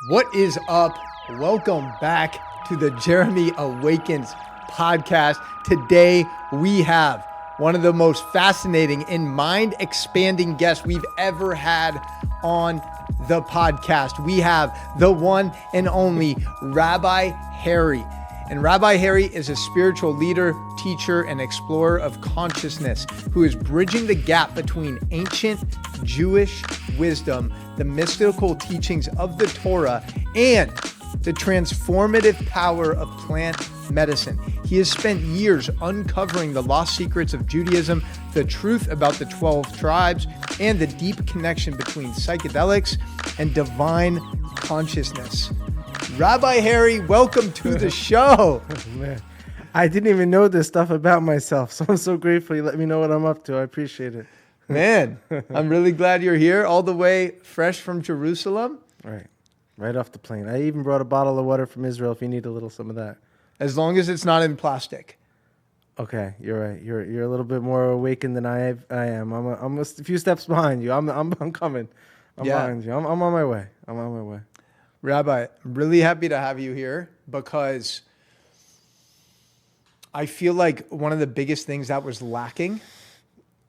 What is up? Welcome back to the Jeremy Awakens podcast. Today we have one of the most fascinating and mind-expanding guests we've ever had on the podcast. We have the one and only Rabbi Harry. And Rabbi Harry is a spiritual leader, teacher, and explorer of consciousness who is bridging the gap between ancient Jewish wisdom, the mystical teachings of the Torah, and the transformative power of plant medicine. He has spent years uncovering the lost secrets of Judaism, the truth about the 12 tribes, and the deep connection between psychedelics and divine consciousness. Rabbi Harry, welcome to the show. Oh, man, I didn't even know this stuff about myself, so I'm so grateful you let me know what I'm up to. I appreciate it. Man, I'm really glad you're here, all the way fresh from Jerusalem. Right off the plane. I even brought a bottle of water from Israel if you need a little some of that. As long as it's not in plastic. Okay, you're right. You're a little bit more awakened than I am. I'm a few steps behind you. I'm coming. I'm behind you. I'm on my way. I'm on my way. Rabbi, I'm really happy to have you here because I feel like one of the biggest things that was lacking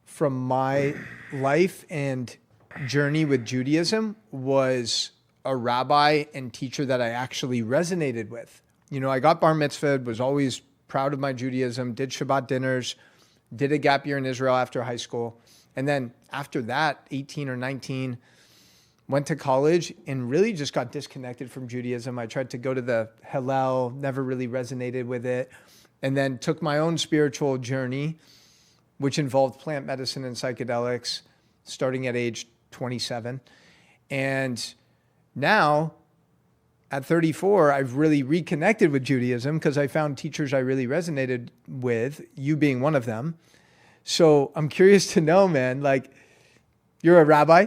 from my life and journey with Judaism was a rabbi and teacher that I actually resonated with. You know, I got bar mitzvahed, was always proud of my Judaism, did Shabbat dinners, did a gap year in Israel after high school. And then after that, 18 or 19, went to college and really just got disconnected from Judaism. I tried to go to the Hillel, never really resonated with it. And then took my own spiritual journey, which involved plant medicine and psychedelics, starting at age 27. And now, at 34, I've really reconnected with Judaism because I found teachers I really resonated with, you being one of them. So I'm curious to know, man, like, you're a rabbi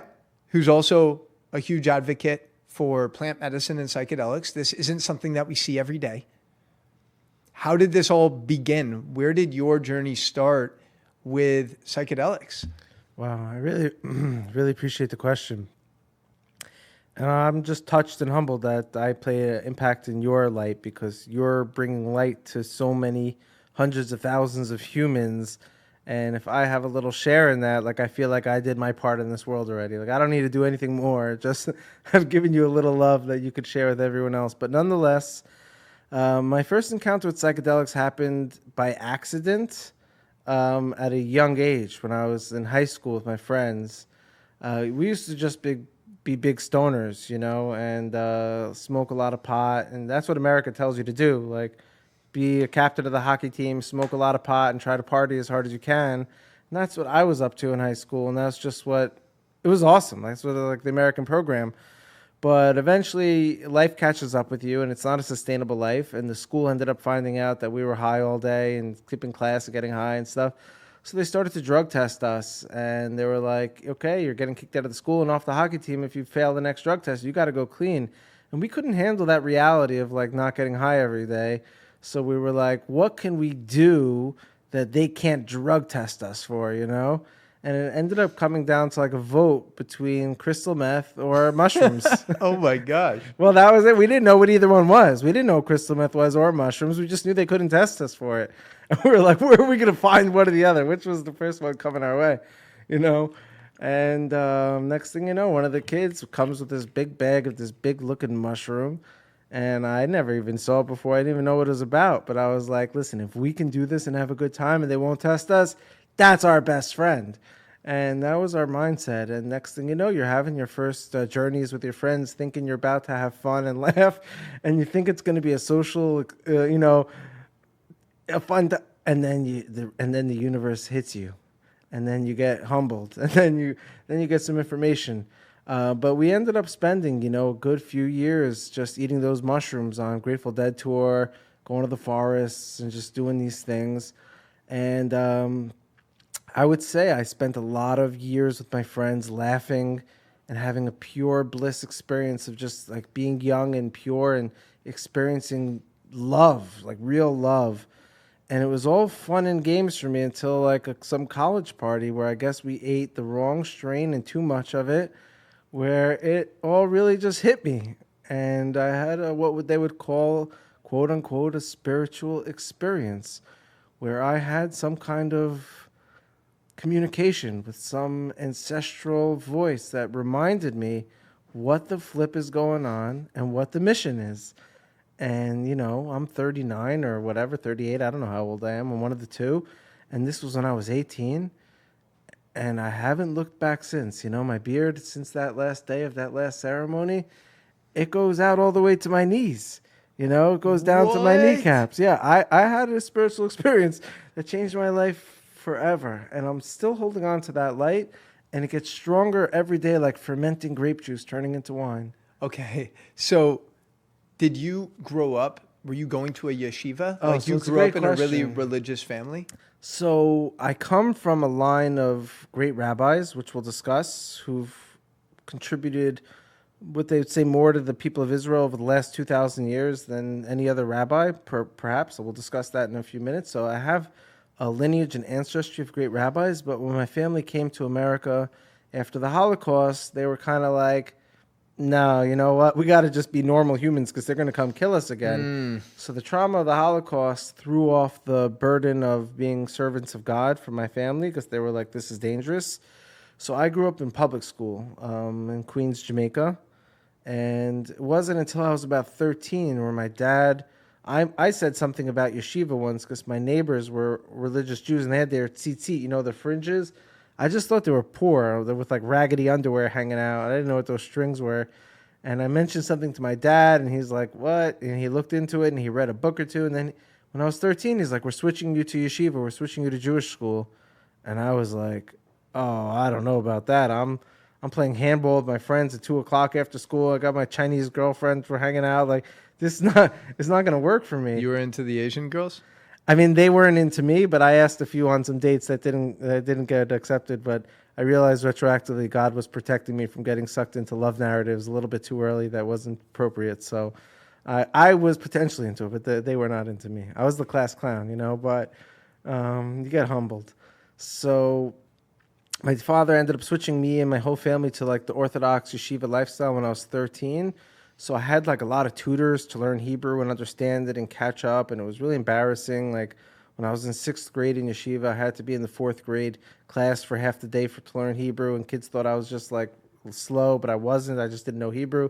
who's also a huge advocate for plant medicine and psychedelics. This isn't something that we see every day. How did this all begin? Where did your journey start with psychedelics? Wow, I really, really appreciate the question. And I'm just touched and humbled that I play an impact in your light because you're bringing light to so many hundreds of thousands of humans. And if I have a little share in that, like I feel like I did my part in this world already. Like I don't need to do anything more. Just I've given you a little love that you could share with everyone else. But nonetheless, my first encounter with psychedelics happened by accident at a young age when I was in high school with my friends. We used to just be big stoners, you know, and smoke a lot of pot. And that's what America tells you to do. Like, be a captain of the hockey team, smoke a lot of pot, and try to party as hard as you can. And that's what I was up to in high school, and that's just what, it was awesome. That's what, like, the American program. But eventually, life catches up with you, and it's not a sustainable life, and the school ended up finding out that we were high all day and skipping class and getting high and stuff. So they started to drug test us, and they were like, okay, you're getting kicked out of the school and off the hockey team. If you fail the next drug test, you got to go clean. And we couldn't handle that reality of, like, not getting high every day. So we were like, what can we do that they can't drug test us for, you know? And it ended up coming down to like a vote between crystal meth or mushrooms. Oh my gosh. Well, that was it. We didn't know what either one was. We didn't know what crystal meth was or mushrooms. We just knew they couldn't test us for it. And we were like, where are we going to find one or the other? Which was the first one coming our way, you know? And next thing you know, one of the kids comes with this big bag of this big looking mushroom. And I never even saw it before. I didn't even know what it was about. But I was like, listen, if we can do this and have a good time and they won't test us, that's our best friend. And that was our mindset. And next thing you know, you're having your first journeys with your friends, thinking you're about to have fun and laugh. And you think it's going to be a social, a fun time. And then the universe hits you. And then you get humbled. And then you get some information. But we ended up spending, a good few years just eating those mushrooms on Grateful Dead tour, going to the forests and just doing these things. And I would say I spent a lot of years with my friends laughing and having a pure bliss experience of just like being young and pure and experiencing love, like real love. And it was all fun and games for me until like some college party where I guess we ate the wrong strain and too much of it, where it all really just hit me. and I had they would call, quote unquote, a spiritual experience, where I had some kind of communication with some ancestral voice that reminded me what the flip is going on and what the mission is. And, I'm 39 or whatever, 38. I don't know how old I am. I'm one of the two. And this was when I was 18. And I haven't looked back since. My beard, since that last day of that last ceremony, it goes out all the way to my knees. It goes down to my kneecaps. Yeah, I had a spiritual experience that changed my life forever. And I'm still holding on to that light. And it gets stronger every day, like fermenting grape juice turning into wine. Okay. So did you grow up, were you going to a yeshiva? Oh, like so you it's a grew up great in a really question. religious family? So I come from a line of great rabbis, which we'll discuss, who've contributed what they would say more to the people of Israel over the last 2,000 years than any other rabbi, perhaps. So we'll discuss that in a few minutes. So I have a lineage and ancestry of great rabbis, but when my family came to America after the Holocaust, they were kind of like, no, you know what? We got to just be normal humans because they're going to come kill us again. So the trauma of the Holocaust threw off the burden of being servants of God for my family because they were like, this is dangerous. So I grew up in public school in Queens, Jamaica. And it wasn't until I was about 13 where my dad, I said something about yeshiva once because my neighbors were religious Jews and they had their tzitzit, the fringes. I just thought they were poor. They were with like raggedy underwear hanging out. I didn't know what those strings were. And I mentioned something to my dad and he's like, what? And he looked into it and he read a book or two. And then when I was 13, he's like, we're switching you to yeshiva. We're switching you to Jewish school. And I was like, oh, I don't know about that. I'm playing handball with my friends at 2:00 after school. I got my Chinese girlfriend for hanging out. Like it's not going to work for me. You were into the Asian girls? I mean, they weren't into me, but I asked a few on some dates that didn't get accepted. But I realized retroactively God was protecting me from getting sucked into love narratives a little bit too early. That wasn't appropriate. So I was potentially into it, but they were not into me. I was the class clown, but you get humbled. So my father ended up switching me and my whole family to like the Orthodox yeshiva lifestyle when I was 13. So I had like a lot of tutors to learn Hebrew and understand it and catch up. And it was really embarrassing. Like when I was in 6th grade in yeshiva, I had to be in the 4th grade class for half the day to learn Hebrew. And kids thought I was just like slow, but I wasn't. I just didn't know Hebrew.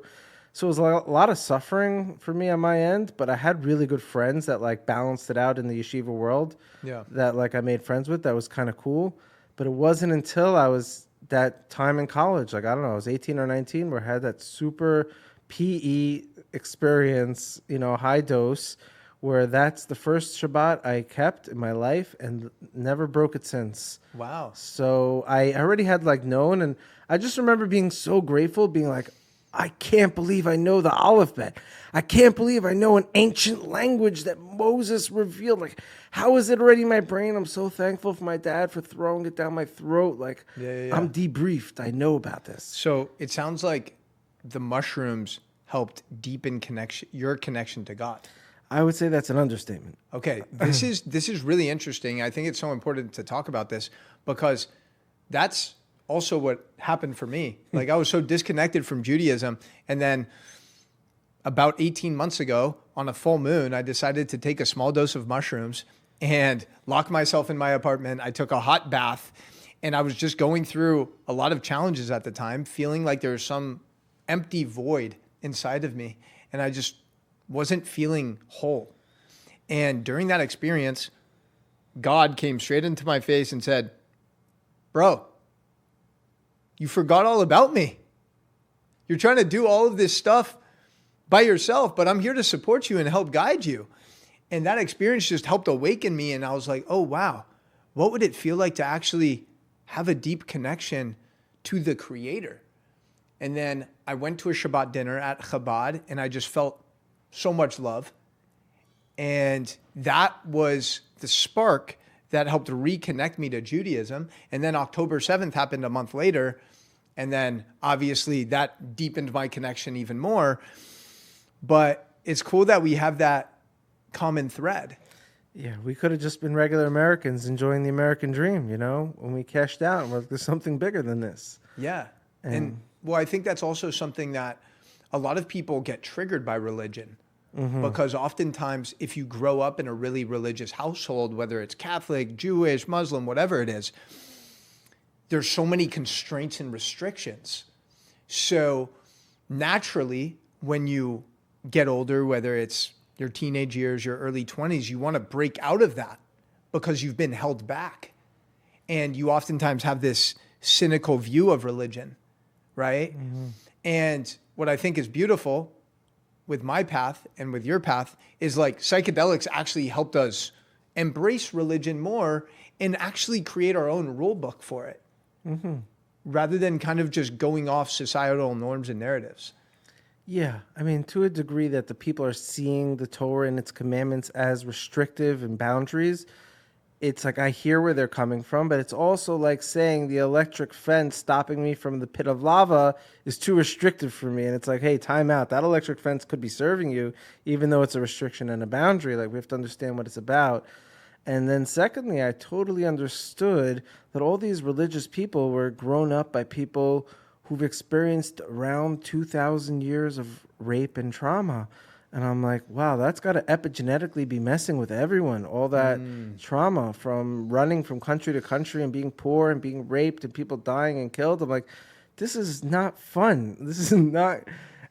So it was a lot of suffering for me on my end. But I had really good friends that like balanced it out in the yeshiva world. Yeah. That like I made friends with. That was kind of cool. But it wasn't until I was that time in college, like I don't know, I was 18 or 19, where I had that super PE experience, high dose, where that's the first Shabbat I kept in my life and never broke it since. Wow. So I already had like known, and I just remember being so grateful, being like, I can't believe I know the alphabet. I can't believe I know an ancient language that Moses revealed. Like, how is it already in my brain? I'm so thankful for my dad for throwing it down my throat. Like, I'm debriefed. I know about this. So it sounds like the mushrooms helped deepen your connection to God. I would say that's an understatement. Okay, this is really interesting. I think it's so important to talk about this because that's also what happened for me. Like I was so disconnected from Judaism, and then about 18 months ago on a full moon, I decided to take a small dose of mushrooms and lock myself in my apartment. I took a hot bath, and I was just going through a lot of challenges at the time, feeling like there was some empty void inside of me, and I just wasn't feeling whole. And during that experience, God came straight into my face and said, bro, you forgot all about me. You're trying to do all of this stuff by yourself, but I'm here to support you and help guide you. And that experience just helped awaken me. And I was like, oh, wow, what would it feel like to actually have a deep connection to the Creator? And then I went to a Shabbat dinner at Chabad, and I just felt so much love. And that was the spark that helped reconnect me to Judaism. And then October 7th happened a month later. And then obviously that deepened my connection even more. But it's cool that we have that common thread. Yeah, we could have just been regular Americans enjoying the American dream, when we cashed out. We're like, there's something bigger than this. Yeah. And well, I think that's also something that a lot of people get triggered by religion because oftentimes if you grow up in a really religious household, whether it's Catholic, Jewish, Muslim, whatever it is, there's so many constraints and restrictions. So naturally, when you get older, whether it's your teenage years, your early 20s, you want to break out of that because you've been held back. And you oftentimes have this cynical view of religion, right? And what I think is beautiful with my path and with your path is like psychedelics actually helped us embrace religion more and actually create our own rule book for it, rather than kind of just going off societal norms and narratives. Yeah, I mean, to a degree that the people are seeing the Torah and its commandments as restrictive and boundaries, it's like I hear where they're coming from, but it's also like saying the electric fence stopping me from the pit of lava is too restrictive for me. And it's like, hey, time out. That electric fence could be serving you, even though it's a restriction and a boundary. Like, we have to understand what it's about. And then secondly, I totally understood that all these religious people were grown up by people who've experienced around 2,000 years of rape and trauma. And I'm like, wow, that's got to epigenetically be messing with everyone. All that trauma from running from country to country and being poor and being raped and people dying and killed. I'm like, this is not fun. This is not.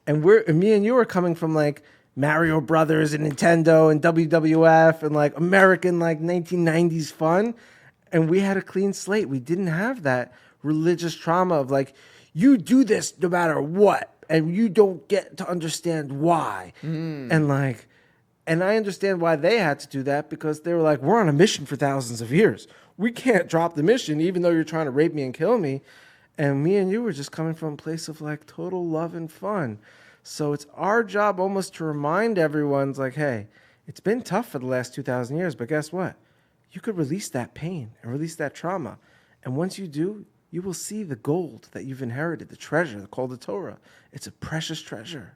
And me and you are coming from like Mario Brothers and Nintendo and WWF and like American like 1990s fun. And we had a clean slate. We didn't have that religious trauma of like, you do this no matter what. And you don't get to understand why. And like, and I understand why they had to do that, because they were like, we're on a mission for thousands of years. We can't drop the mission, even though you're trying to rape me and kill me. And me and you were just coming from a place of like total love and fun. So it's our job almost to remind everyone's like, hey, it's been tough for the last 2,000 years, but guess what? You could release that pain and release that trauma. And once you do, you will see the gold that you've inherited, the treasure called the Torah. It's a precious treasure.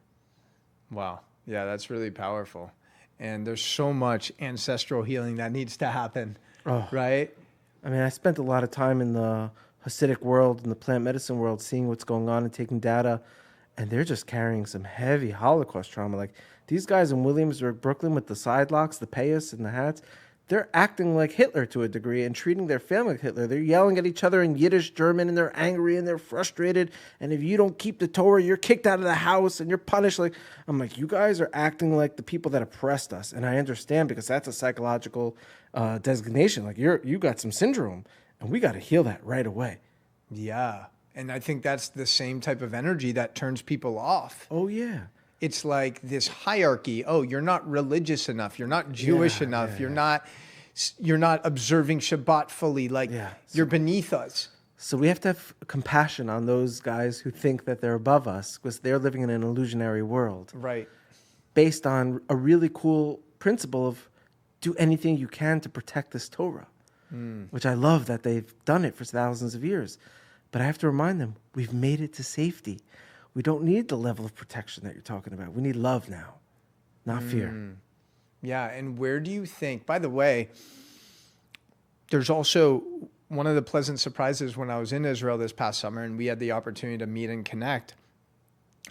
Wow. Yeah, that's really powerful. And there's so much ancestral healing that needs to happen, right? I mean, I spent a lot of time in the Hasidic world and the plant medicine world seeing what's going on and taking data, and they're just carrying some heavy Holocaust trauma. Like these guys in Williamsburg, Brooklyn with the side locks, the payas and the hats, they're acting like Hitler to a degree and treating their family like Hitler. They're yelling at each other in Yiddish, German, and they're angry and they're frustrated. And if you don't keep the Torah, you're kicked out of the house and you're punished. Like, I'm like, you guys are acting like the people that oppressed us. And I understand, because that's a psychological designation. Like you got some syndrome and we got to heal that right away. Yeah. And I think that's the same type of energy that turns people off. Oh, yeah. It's like this hierarchy. Oh, you're not religious enough. You're not Jewish enough. You're not observing Shabbat fully. Like you're beneath us. So we have to have compassion on those guys who think that they're above us, because they're living in an illusionary world. Right. Based on a really cool principle of do anything you can to protect this Torah, which I love that they've done it for thousands of years. But I have to remind them, we've made it to safety. We don't need the level of protection that you're talking about. We need love now, not fear. Yeah, and where do you think, by the way, there's also one of the pleasant surprises when I was in Israel this past summer and we had the opportunity to meet and connect.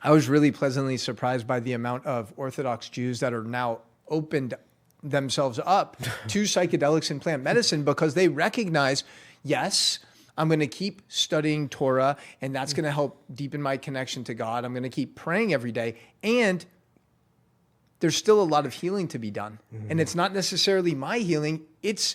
I was really pleasantly surprised by the amount of Orthodox Jews that are now opened themselves up to psychedelics and plant medicine, because they recognize, yes, I'm going to keep studying Torah, and that's going to help deepen my connection to God. I'm going to keep praying every day. And there's still a lot of healing to be done. And it's not necessarily my healing. It's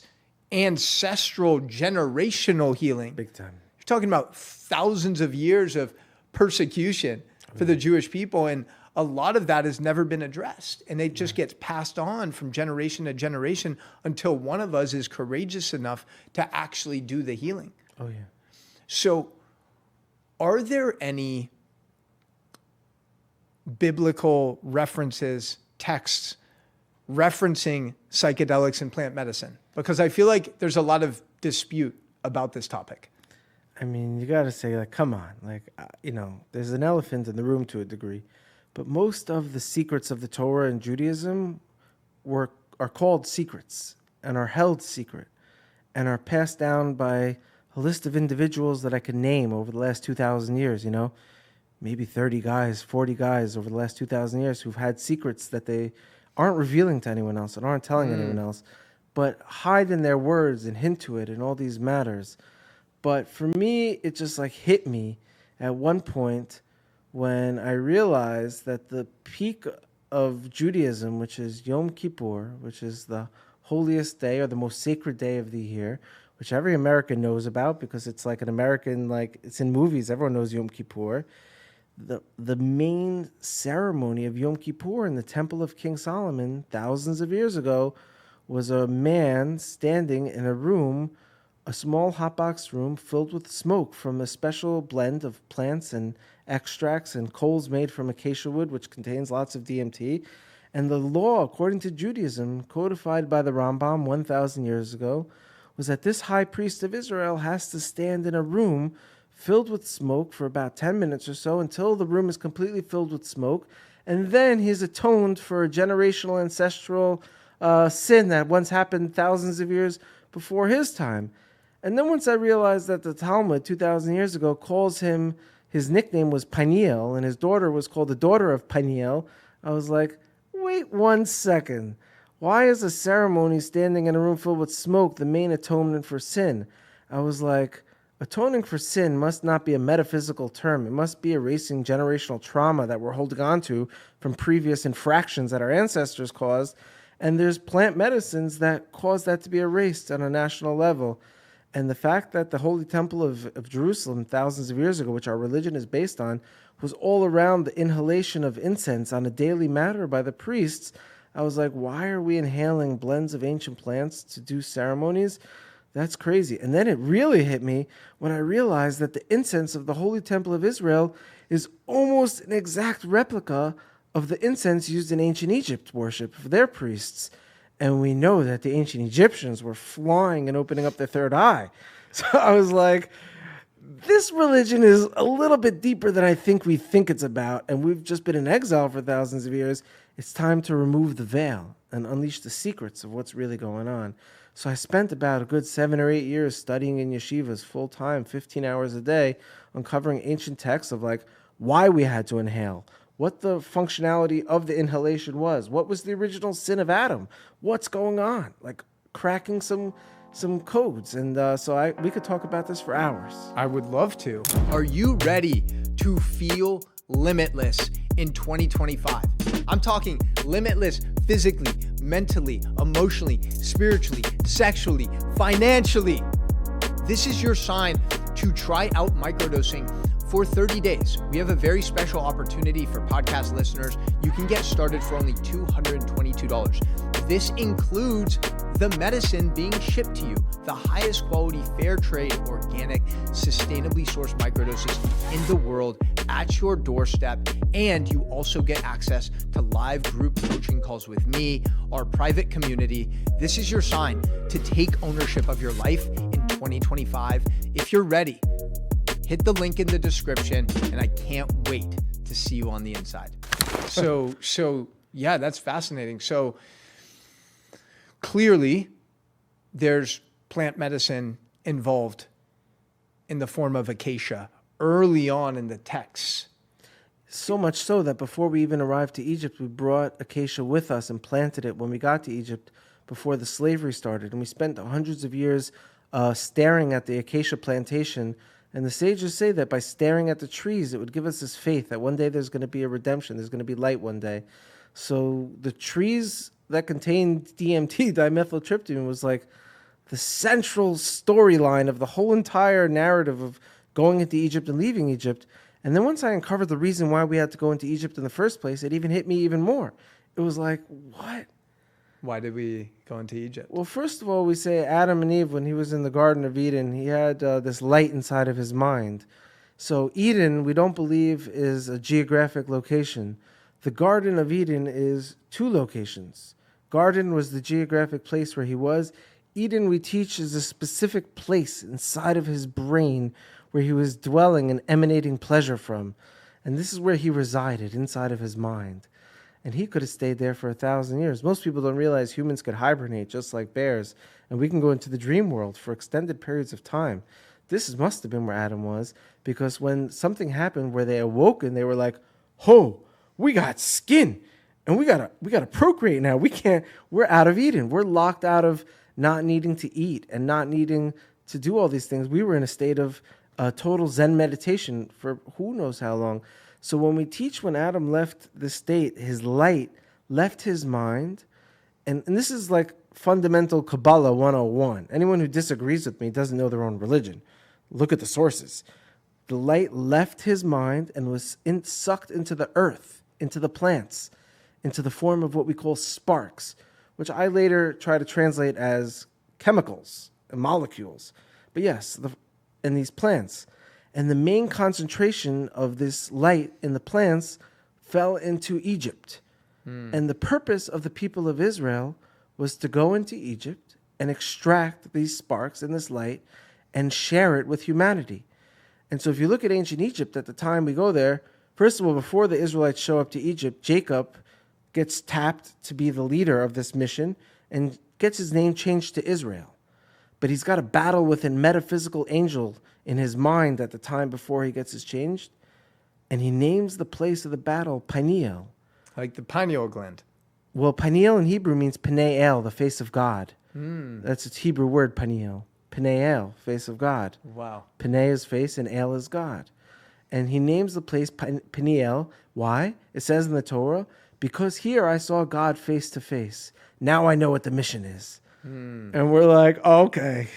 ancestral, generational healing. Big time. You're talking about thousands of years of persecution for the Jewish people. And a lot of that has never been addressed. And it just gets passed on from generation to generation until one of us is courageous enough to actually do the healing. Oh, yeah. So are there any biblical references, texts, referencing psychedelics and plant medicine? Because I feel like there's a lot of dispute about this topic. I mean, you got to say, like, come on. Like, there's an elephant in the room to a degree. But most of the secrets of the Torah and Judaism are called secrets and are held secret and are passed down by a list of individuals that I could name over the last 2,000 years, maybe 30 guys, 40 guys over the last 2,000 years who've had secrets that they aren't revealing to anyone else and aren't telling anyone else, but hide in their words and hint to it in all these matters. But for me, it just like hit me at one point when I realized that the peak of Judaism, which is Yom Kippur, which is the holiest day or the most sacred day of the year, which every American knows about because it's like an American, like it's in movies, everyone knows Yom Kippur. The main ceremony of Yom Kippur in the Temple of King Solomon thousands of years ago was a man standing in a room, a small hotbox room filled with smoke from a special blend of plants and extracts and coals made from acacia wood, which contains lots of DMT. And the law, according to Judaism, codified by the Rambam 1,000 years ago, was that this high priest of Israel has to stand in a room filled with smoke for about 10 minutes or so until the room is completely filled with smoke. And then he's atoned for a generational ancestral sin that once happened thousands of years before his time. And then once I realized that the Talmud 2,000 years ago calls him, his nickname was Pineal, and his daughter was called the daughter of Pineal, I was like, wait 1 second. Why is a ceremony standing in a room filled with smoke the main atonement for sin? I was like, atoning for sin must not be a metaphysical term. It must be erasing generational trauma that we're holding on to from previous infractions that our ancestors caused. And there's plant medicines that cause that to be erased on a national level. And the fact that the Holy Temple of Jerusalem thousands of years ago, which our religion is based on, was all around the inhalation of incense on a daily matter by the priests, I was like, why are we inhaling blends of ancient plants to do ceremonies? That's crazy. And then it really hit me when I realized that the incense of the Holy Temple of Israel is almost an exact replica of the incense used in ancient Egypt worship for their priests. And we know that the ancient Egyptians were flying and opening up their third eye. So I was like, this religion is a little bit deeper than I think we think it's about. And we've just been in exile for thousands of years. It's time to remove the veil and unleash the secrets of what's really going on. So I spent about a good 7 or 8 years studying in yeshivas full time, 15 hours a day, uncovering ancient texts of like why we had to inhale, what the functionality of the inhalation was, what was the original sin of Adam, what's going on, like cracking some codes. And we could talk about this for hours. I would love to. Are you ready to feel limitless in 2025? I'm talking limitless physically, mentally, emotionally, spiritually, sexually, financially. This is your sign to try out microdosing for 30 days. We have a very special opportunity for podcast listeners. You can get started for only $222. This includes the medicine being shipped to you, the highest quality, fair trade, organic, sustainably sourced microdoses in the world at your doorstep. And you also get access to live group coaching calls with me, our private community. This is your sign to take ownership of your life in 2025. If you're ready, hit the link in the description, and I can't wait to see you on the inside. So yeah, that's fascinating. So clearly there's plant medicine involved in the form of acacia early on in the texts. So much so that before we even arrived to Egypt, we brought acacia with us and planted it when we got to Egypt before the slavery started. And we spent hundreds of years staring at the acacia plantation. And the sages say that by staring at the trees, it would give us this faith that one day there's going to be a redemption. There's going to be light one day. So the trees that contained DMT, dimethyltryptamine, was like the central storyline of the whole entire narrative of going into Egypt and leaving Egypt. And then once I uncovered the reason why we had to go into Egypt in the first place, it even hit me even more. It was like, what? Why did we go into Egypt? Well, first of all, we say Adam and Eve, when he was in the Garden of Eden, he had this light inside of his mind. So Eden, we don't believe, is a geographic location. The Garden of Eden is 2 locations. Garden was the geographic place where he was. Eden, we teach, is a specific place inside of his brain where he was dwelling and emanating pleasure from. And this is where he resided, inside of his mind. And he could have stayed there for 1,000 years. Most people don't realize humans could hibernate just like bears, and we can go into the dream world for extended periods of time. this must have been where Adam was, because when something happened where they awoke and they were like, "Oh, we got skin, and we gotta procreate now. We're out of Eden. We're locked out of not needing to eat and not needing to do all these things. We were in a state of total Zen meditation for who knows how long." So when we teach when Adam left the state, his light left his mind, and this is like fundamental Kabbalah 101. Anyone who disagrees with me doesn't know their own religion. Look at the sources. The light left his mind and was sucked into the earth, into the plants, into the form of what we call sparks, which I later try to translate as chemicals and molecules. But yes, in these plants. And the main concentration of this light in the plants fell into Egypt. And the purpose of the people of Israel was to go into Egypt and extract these sparks and this light and share it with humanity. And so if you look at ancient Egypt, at the time we go there, first of all, before the Israelites show up to Egypt, Jacob gets tapped to be the leader of this mission and gets his name changed to Israel. But he's got a battle with a metaphysical angel in his mind at the time before he gets his changed. And he names the place of the battle Pineal. Like the pineal gland. Well, Pineal in Hebrew means Pineal, the face of God. That's its Hebrew word, Pineal. Pineal, face of God. Wow. Pine is face and El is God. And he names the place Pineal. Why? It says in the Torah, because here I saw God face to face. Now I know what the mission is. And we're like, okay.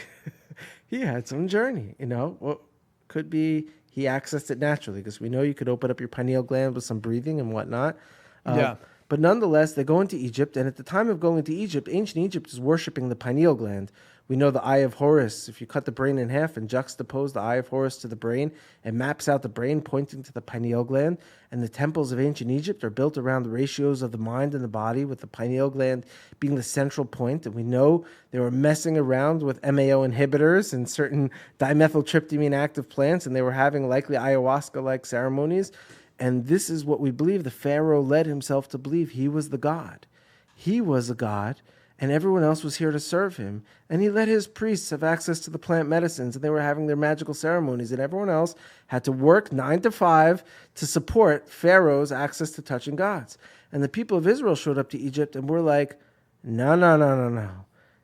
He had some journey, Well, could be he accessed it naturally, because we know you could open up your pineal gland with some breathing and whatnot. Yeah. But nonetheless, they go into Egypt, and at the time of going to Egypt, ancient Egypt is worshiping the pineal gland. We know the eye of Horus. If you cut the brain in half and juxtapose the eye of Horus to the brain, it maps out the brain pointing to the pineal gland. And the temples of ancient Egypt are built around the ratios of the mind and the body, with the pineal gland being the central point. And we know they were messing around with MAO inhibitors and certain dimethyltryptamine active plants, and they were having likely ayahuasca-like ceremonies. And this is what we believe. The Pharaoh led himself to believe he was the god. He was a god, and everyone else was here to serve him. And he let his priests have access to the plant medicines, and they were having their magical ceremonies, and everyone else had to work 9 to 5 to support Pharaoh's access to touching gods. And the people of Israel showed up to Egypt and were like, no.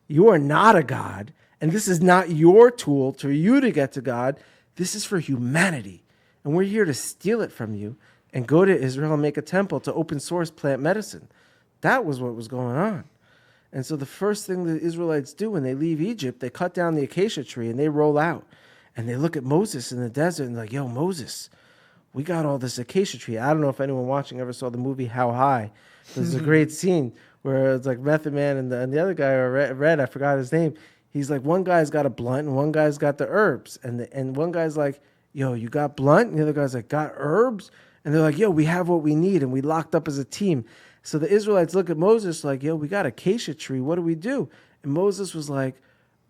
You are not a god, and this is not your tool for you to get to God. This is for humanity. And we're here to steal it from you and go to Israel and make a temple to open source plant medicine. That was what was going on. And so the first thing the Israelites do when they leave Egypt, they cut down the acacia tree and they roll out. And they look at Moses in the desert and they're like, yo, Moses, we got all this acacia tree. I don't know if anyone watching ever saw the movie How High. There's a great scene where it's like Method Man and the other guy, or Red, I forgot his name. He's like, one guy's got a blunt and one guy's got the herbs. And one guy's like, yo, you got blunt? And the other guy's like, got herbs? And they're like, yo, we have what we need, and we locked up as a team. So the Israelites look at Moses like, yo, we got acacia tree. What do we do? And Moses was like,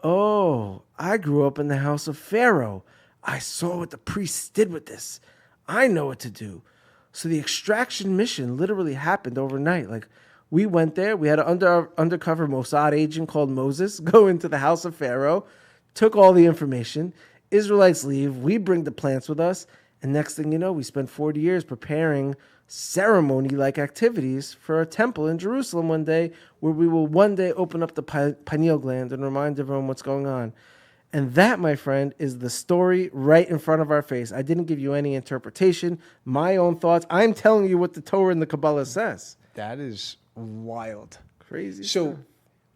oh, I grew up in the house of Pharaoh. I saw what the priests did with this. I know what to do. So the extraction mission literally happened overnight. Like, we went there. We had an undercover Mossad agent called Moses go into the house of Pharaoh, took all the information. Israelites leave. We bring the plants with us. And next thing you know, we spent 40 years preparing ceremony-like activities for a temple in Jerusalem one day, where we will one day open up the pineal gland and remind everyone what's going on. And that, my friend, is the story right in front of our face. I didn't give you any interpretation, my own thoughts. I'm telling you what the Torah and the Kabbalah says. That is wild. Crazy So, stuff.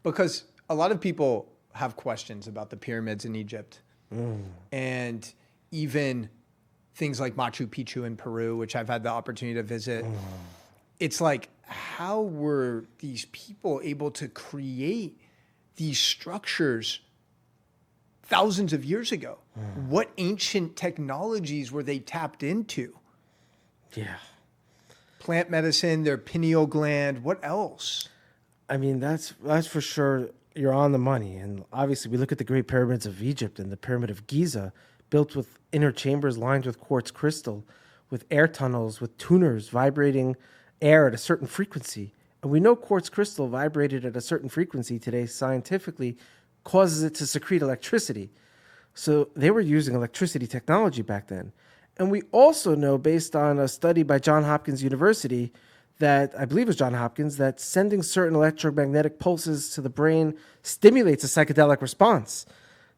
because a lot of people have questions about the pyramids in Egypt. And even things like Machu Picchu in Peru, which I've had the opportunity to visit. It's like, how were these people able to create these structures thousands of years ago? What ancient technologies were they tapped into? Yeah. Plant medicine, their pineal gland, what else? I mean, that's for sure. You're on the money. And obviously, we look at the Great Pyramids of Egypt and the Pyramid of Giza, built with inner chambers lined with quartz crystal, with air tunnels, with tuners vibrating air at a certain frequency. And we know quartz crystal vibrated at a certain frequency today scientifically causes it to secrete electricity. So they were using electricity technology back then. And we also know, based on a study by Johns Hopkins University, that I believe it was Johns Hopkins, that sending certain electromagnetic pulses to the brain stimulates a psychedelic response.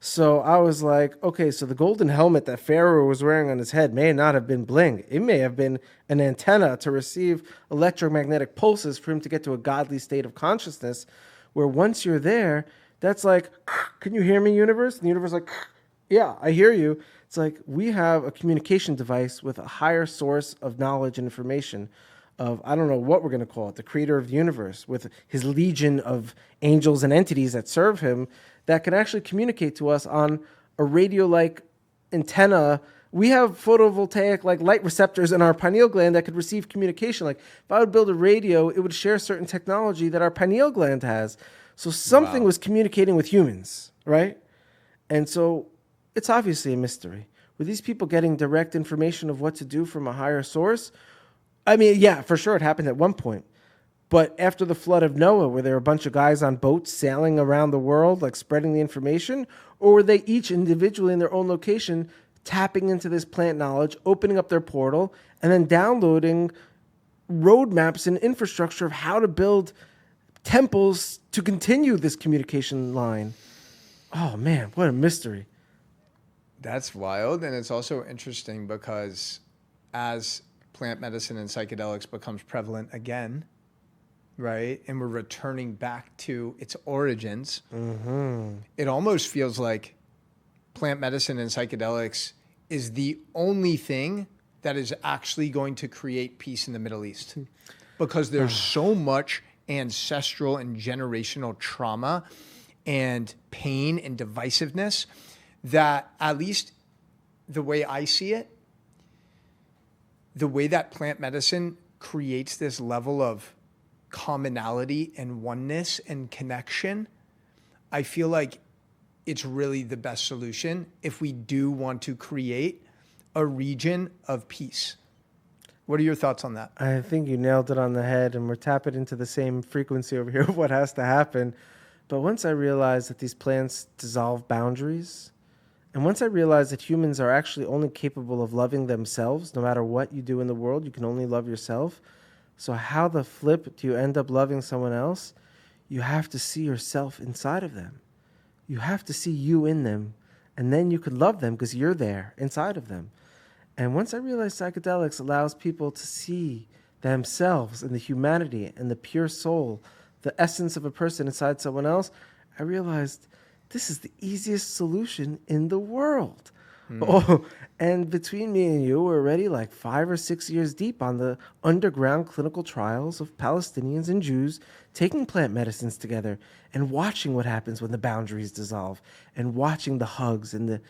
So I was like, okay, so the golden helmet that Pharaoh was wearing on his head may not have been bling. It may have been an antenna to receive electromagnetic pulses for him to get to a godly state of consciousness, where once you're there, that's like, can you hear me, universe? And the universe is like, yeah, I hear you. It's like we have a communication device with a higher source of knowledge and information of, I don't know what we're going to call it, the creator of the universe, with his legion of angels and entities that serve him, that can actually communicate to us on a radio-like antenna. We have photovoltaic like light receptors in our pineal gland that could receive communication. Like if I would build a radio, it would share certain technology that our pineal gland has. So something was communicating with humans, right? And so it's obviously a mystery. Were these people getting direct information of what to do from a higher source? I mean, yeah, for sure it happened at one point. But after the flood of Noah, were there a bunch of guys on boats sailing around the world, like spreading the information? Or were they each individually in their own location tapping into this plant knowledge, opening up their portal, and then downloading roadmaps and infrastructure of how to build temples to continue this communication line? Oh, man, what a mystery. That's wild. And it's also interesting because as plant medicine and psychedelics becomes prevalent again, right, and we're returning back to its origins, it almost feels like plant medicine and psychedelics is the only thing that is actually going to create peace in the Middle East, because there's so much ancestral and generational trauma and pain and divisiveness that, at least the way I see it, the way that plant medicine creates this level of commonality and oneness and connection, I feel like it's really the best solution if we do want to create a region of peace. What are your thoughts on that? I think you nailed it on the head, and we're tapping into the same frequency over here of what has to happen. But once I realized that these plants dissolve boundaries, and once I realized that humans are actually only capable of loving themselves, no matter what you do in the world, you can only love yourself. So how the flip do you end up loving someone else? You have to see yourself inside of them. You have to see you in them, and then you could love them because you're there inside of them. And once I realized psychedelics allows people to see themselves and the humanity and the pure soul, the essence of a person inside someone else, I realized this is the easiest solution in the world. Oh, and between me and you, we're already like 5 or 6 years deep on the underground clinical trials of Palestinians and Jews taking plant medicines together and watching what happens when the boundaries dissolve, and watching the hugs and the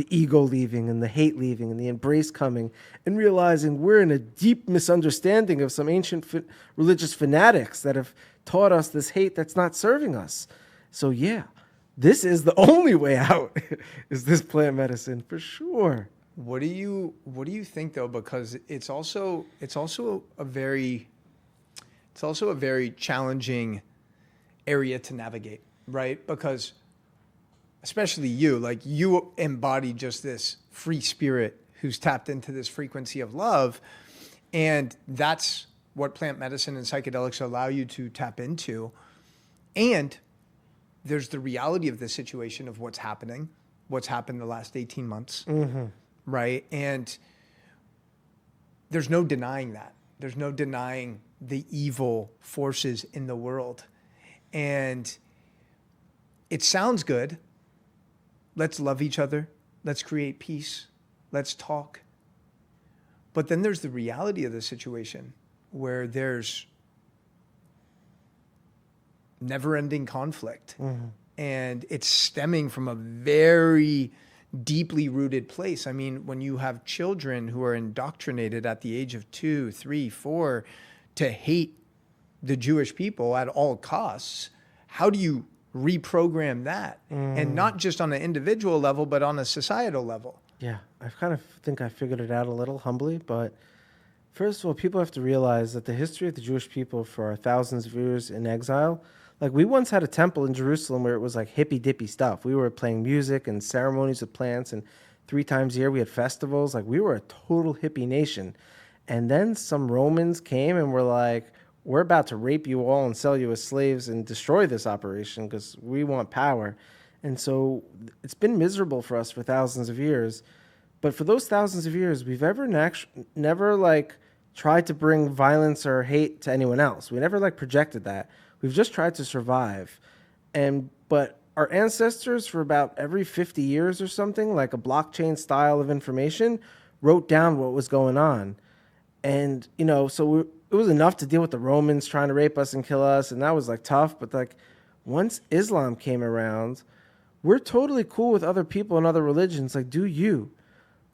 ego leaving and the hate leaving and the embrace coming, and realizing we're in a deep misunderstanding of some ancient religious fanatics that have taught us this hate that's not serving us. So yeah, this is the only way out, is this plant medicine for sure. What do you think though? Because it's also a very challenging area to navigate, right? Because especially you embody just this free spirit who's tapped into this frequency of love, and that's what plant medicine and psychedelics allow you to tap into. And there's the reality of the situation of what's happened the last 18 months, right? And there's no denying that. There's no denying the evil forces in the world. And it sounds good. Let's love each other. Let's create peace. Let's talk. But then there's the reality of the situation where there's never-ending conflict. And it's stemming from a very deeply rooted place. I mean, when you have children who are indoctrinated at the age of 2, 3, 4 to hate the Jewish people at all costs, how do you reprogram that? And not just on an individual level, but on a societal level. Yeah, I kind of think I figured it out a little humbly, but First of all, people have to realize that the history of the Jewish people for thousands of years in exile, like we once had a temple in Jerusalem where it was like hippy dippy stuff. We were playing music and ceremonies with plants, and 3 times a year we had festivals. Like we were a total hippie nation. And then some Romans came and were like, we're about to rape you all and sell you as slaves and destroy this operation because we want power. And so it's been miserable for us for thousands of years. But for those thousands of years, we've never like tried to bring violence or hate to anyone else. We never like projected that. We've just tried to survive. But our ancestors for about every 50 years or something, like a blockchain style of information, wrote down what was going on. And, it was enough to deal with the Romans trying to rape us and kill us. And that was like tough. But like once Islam came around, we're totally cool with other people and other religions. Like, do you?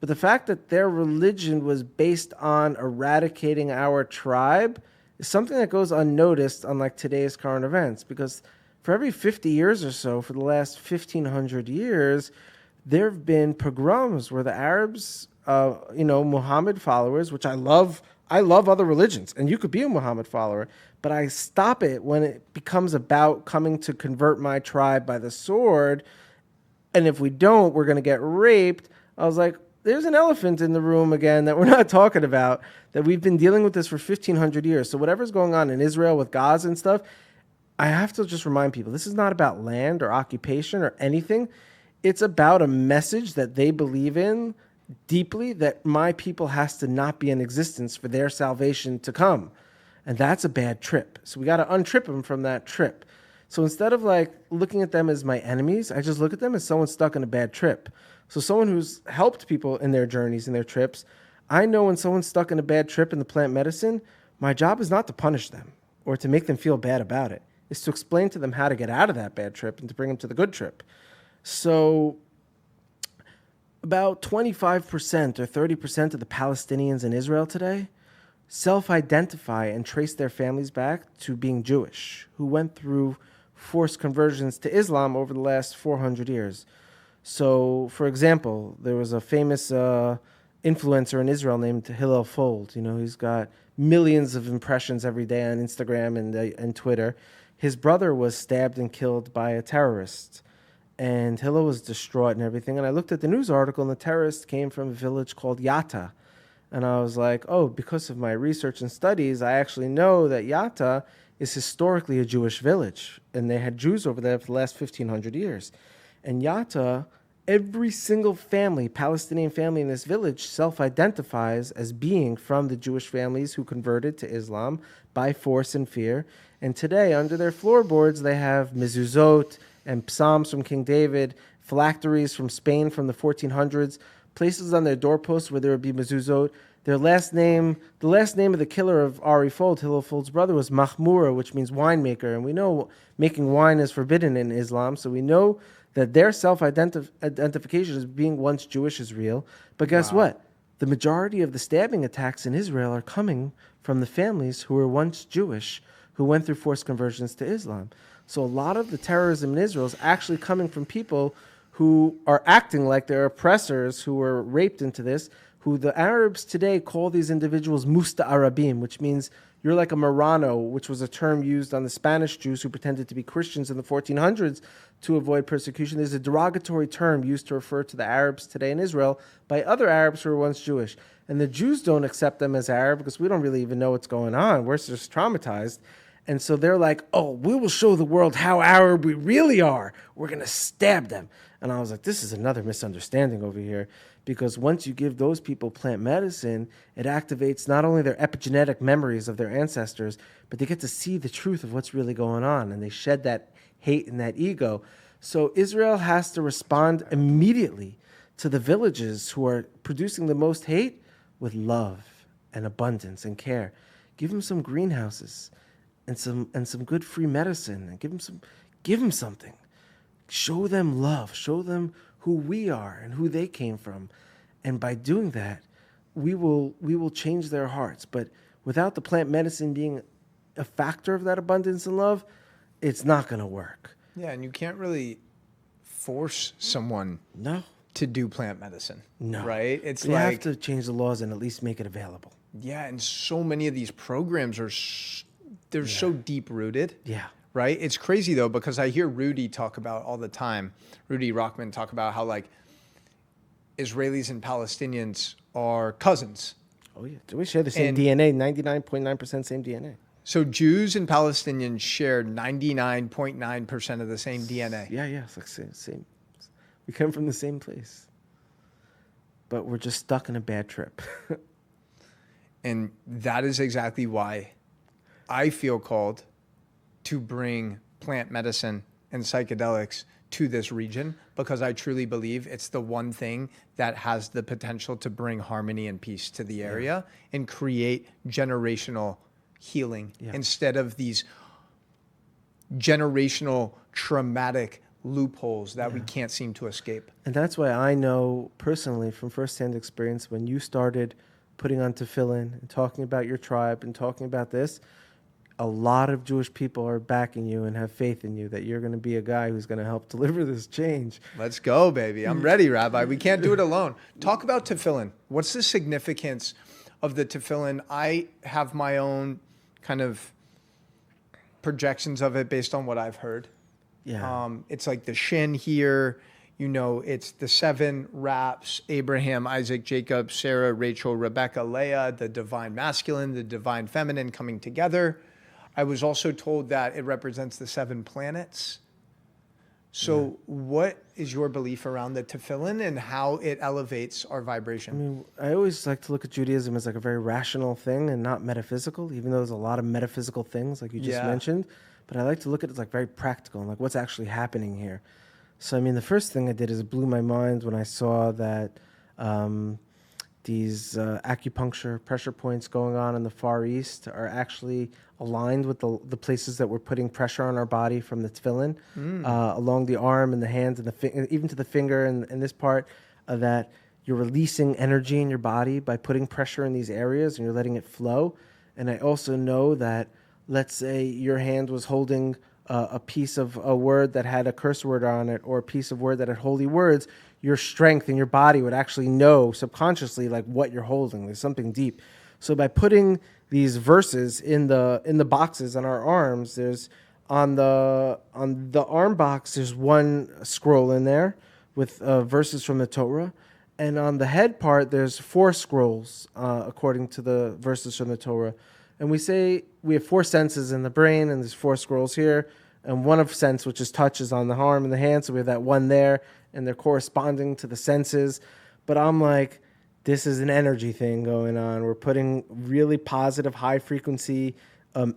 But the fact that their religion was based on eradicating our tribe is something that goes unnoticed on like today's current events. Because for every 50 years or so, for the last 1,500 years, there have been pogroms where the Arabs, Muhammad followers, which I love other religions, and you could be a Muhammad follower, but I stop it when it becomes about coming to convert my tribe by the sword. And if we don't, we're going to get raped. I was like, there's an elephant in the room again that we're not talking about, that we've been dealing with this for 1,500 years. So whatever's going on in Israel with Gaza and stuff, I have to just remind people, this is not about land or occupation or anything. It's about a message that they believe in deeply, that my people has to not be in existence for their salvation to come. And that's a bad trip. So we got to untrip them from that trip. So instead of like looking at them as my enemies, I just look at them as someone stuck in a bad trip. So someone who's helped people in their journeys and their trips, I know when someone's stuck in a bad trip in the plant medicine, my job is not to punish them or to make them feel bad about it. It's to explain to them how to get out of that bad trip and to bring them to the good trip. So about 25% or 30% of the Palestinians in Israel today self-identify and trace their families back to being Jewish, who went through forced conversions to Islam over the last 400 years. So, for example, there was a famous influencer in Israel named Hillel Fold. He's got millions of impressions every day on Instagram and Twitter. His brother was stabbed and killed by a terrorist, and Hillel was distraught and everything. And I looked at the news article, and the terrorist came from a village called Yatta. And I was like, oh, because of my research and studies, I actually know that Yatta is historically a Jewish village, and they had Jews over there for the last 1,500 years. And Yatta, every single family, Palestinian family in this village, self-identifies as being from the Jewish families who converted to Islam by force and fear. And today, under their floorboards, they have mezuzot and psalms from King David, phylacteries from Spain from the 1400s, places on their doorposts where there would be mezuzot. The last name of the killer of Ari Fold, Hillel Fold's brother, was Mahmoura, which means winemaker. And we know making wine is forbidden in Islam, so we know that their self-identification as being once Jewish is real. But guess what? The majority of the stabbing attacks in Israel are coming from the families who were once Jewish, who went through forced conversions to Islam. So a lot of the terrorism in Israel is actually coming from people who are acting like they're oppressors who were raped into this, who the Arabs today call these individuals Musta'arabim, which means you're like a Marrano, which was a term used on the Spanish Jews who pretended to be Christians in the 1400s to avoid persecution. There's a derogatory term used to refer to the Arabs today in Israel by other Arabs who were once Jewish. And the Jews don't accept them as Arab because we don't really even know what's going on. We're just traumatized. And so they're like, oh, we will show the world how Arab we really are. We're going to stab them. And I was like, this is another misunderstanding over here. Because once you give those people plant medicine, it activates not only their epigenetic memories of their ancestors, but they get to see the truth of what's really going on. And they shed that hate and that ego. So Israel has to respond immediately to the villages who are producing the most hate with love and abundance and care. Give them some greenhouses and some good free medicine, and give them something. Show them love. Show them who we are and who they came from. And by doing that, we will change their hearts. But without the plant medicine being a factor of that abundance and love, it's not going to work. Yeah, and you can't really force someone to do plant medicine. No. Right? It's you have to change the laws and at least make it available. Yeah, and so many of these programs they're so deep rooted. Yeah. Right? It's crazy though, because I hear Rudy talk about all the time, Rudy Rockman talk about how like Israelis and Palestinians are cousins. Oh yeah. Do we share the same And DNA? 99.9% same DNA. so Jews and Palestinians share 99.9% of the same DNA. Yeah, yeah. It's like same. We come from the same place. But we're just stuck in a bad trip. And that is exactly why I feel called to bring plant medicine and psychedelics to this region, because I truly believe it's the one thing that has the potential to bring harmony and peace to the area and create generational healing instead of these generational traumatic loopholes that we can't seem to escape. And that's why I know personally from firsthand experience, when you started putting on tefillin and talking about your tribe and talking about this, a lot of Jewish people are backing you and have faith in you that you're going to be a guy who's going to help deliver this change. Let's go, baby. I'm ready, Rabbi. We can't do it alone. Talk about tefillin. What's the significance of the tefillin? I have my own kind of projections of it based on what I've heard. Yeah. It's like the shin here, it's the 7 wraps: Abraham, Isaac, Jacob, Sarah, Rachel, Rebecca, Leah, the divine masculine, the divine feminine coming together. I was also told that it represents the 7 planets. So what is your belief around the tefillin and how it elevates our vibration? I mean, I always like to look at Judaism as like a very rational thing and not metaphysical, even though there's a lot of metaphysical things like you just mentioned. But I like to look at it as like very practical and like what's actually happening here. So, I mean, the first thing I did is it blew my mind when I saw that these acupuncture pressure points going on in the Far East are actually aligned with the places that we're putting pressure on our body from the tefillin, along the arm and the hands and even to the finger and this part, that you're releasing energy in your body by putting pressure in these areas and you're letting it flow. And I also know that, let's say your hand was holding a piece of a word that had a curse word on it, or a piece of word that had holy words, your strength in your body would actually know subconsciously like what you're holding. There's something deep. So by putting these verses in the boxes on our arms, there's on the arm box, there's one scroll in there with verses from the Torah, and on the head part there's 4 scrolls according to the verses from the Torah. And we say we have 4 senses in the brain, and there's 4 scrolls here, and one of sense, which is touch, is on the arm and the hand. So we have that one there, and they're corresponding to the senses. But I'm like, this is an energy thing going on. We're putting really positive, high-frequency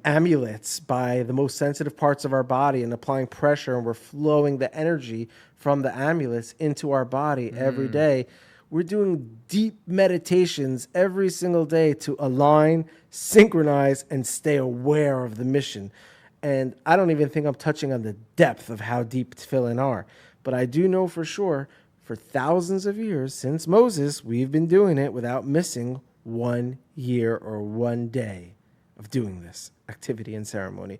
amulets by the most sensitive parts of our body and applying pressure, and we're flowing the energy from the amulets into our body every day. We're doing deep meditations every single day to align, synchronize, and stay aware of the mission. And I don't even think I'm touching on the depth of how deep tefillin are. But I do know for sure, for thousands of years, since Moses, we've been doing it without missing 1 year or 1 day of doing this activity and ceremony.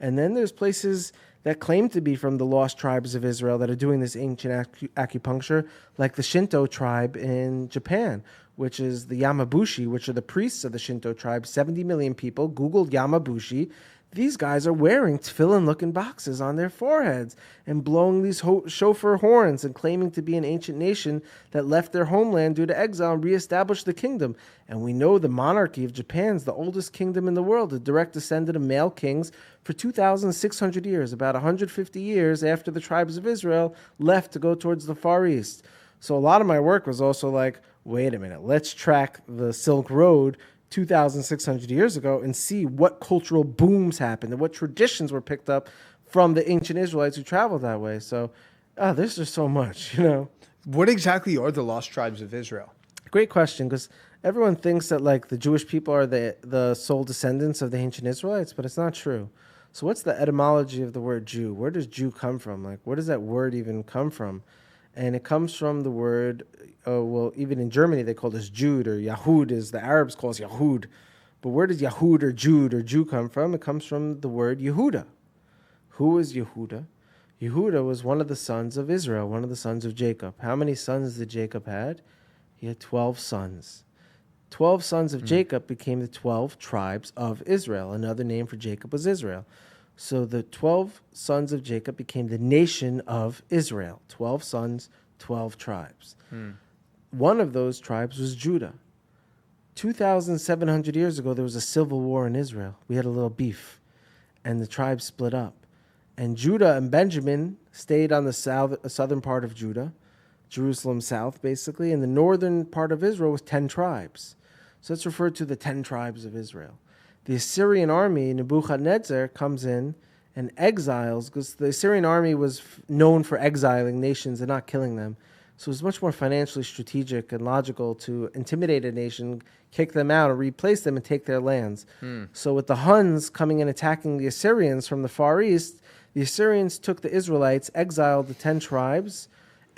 And then there's places that claim to be from the lost tribes of Israel that are doing this ancient acupuncture, like the Shinto tribe in Japan, which is the Yamabushi, which are the priests of the Shinto tribe. 70 million people Googled Yamabushi. These guys are wearing tefillin-looking boxes on their foreheads and blowing these shofar horns and claiming to be an ancient nation that left their homeland due to exile and reestablished the kingdom. And we know the monarchy of Japan is the oldest kingdom in the world, a direct descendant of male kings for 2,600 years, about 150 years after the tribes of Israel left to go towards the Far East. So a lot of my work was also like, wait a minute, let's track the Silk Road 2,600 years ago and see what cultural booms happened and what traditions were picked up from the ancient Israelites who traveled that way. So there's just so much, What exactly are the lost tribes of Israel? Great question, because everyone thinks that like the Jewish people are the sole descendants of the ancient Israelites, but it's not true. So what's the etymology of the word Jew? Where does Jew come from? Like, where does that word even come from? And it comes from the word, even in Germany, they call this Jude, or Yahud, as the Arabs call us Yahud. But where does Yahud or Jude or Jew come from? It comes from the word Yehuda. Who is Yehuda? Yehuda was one of the sons of Israel, one of the sons of Jacob. How many sons did Jacob had? He had 12 sons. 12 sons of Jacob became the 12 tribes of Israel. Another name for Jacob was Israel. So the 12 sons of Jacob became the nation of Israel. 12 sons, 12 tribes. One of those tribes was Judah. 2,700 years ago, there was a civil war in Israel. We had a little beef, and the tribes split up. And Judah and Benjamin stayed on the southern part of Judah, Jerusalem south, basically, and the northern part of Israel was 10 tribes. So it's referred to the 10 tribes of Israel. The Assyrian army, Nebuchadnezzar, comes in and exiles, because the Assyrian army was known for exiling nations and not killing them. So it was much more financially strategic and logical to intimidate a nation, kick them out, or replace them and take their lands. So with the Huns coming and attacking the Assyrians from the Far East, the Assyrians took the Israelites, exiled the 10 tribes,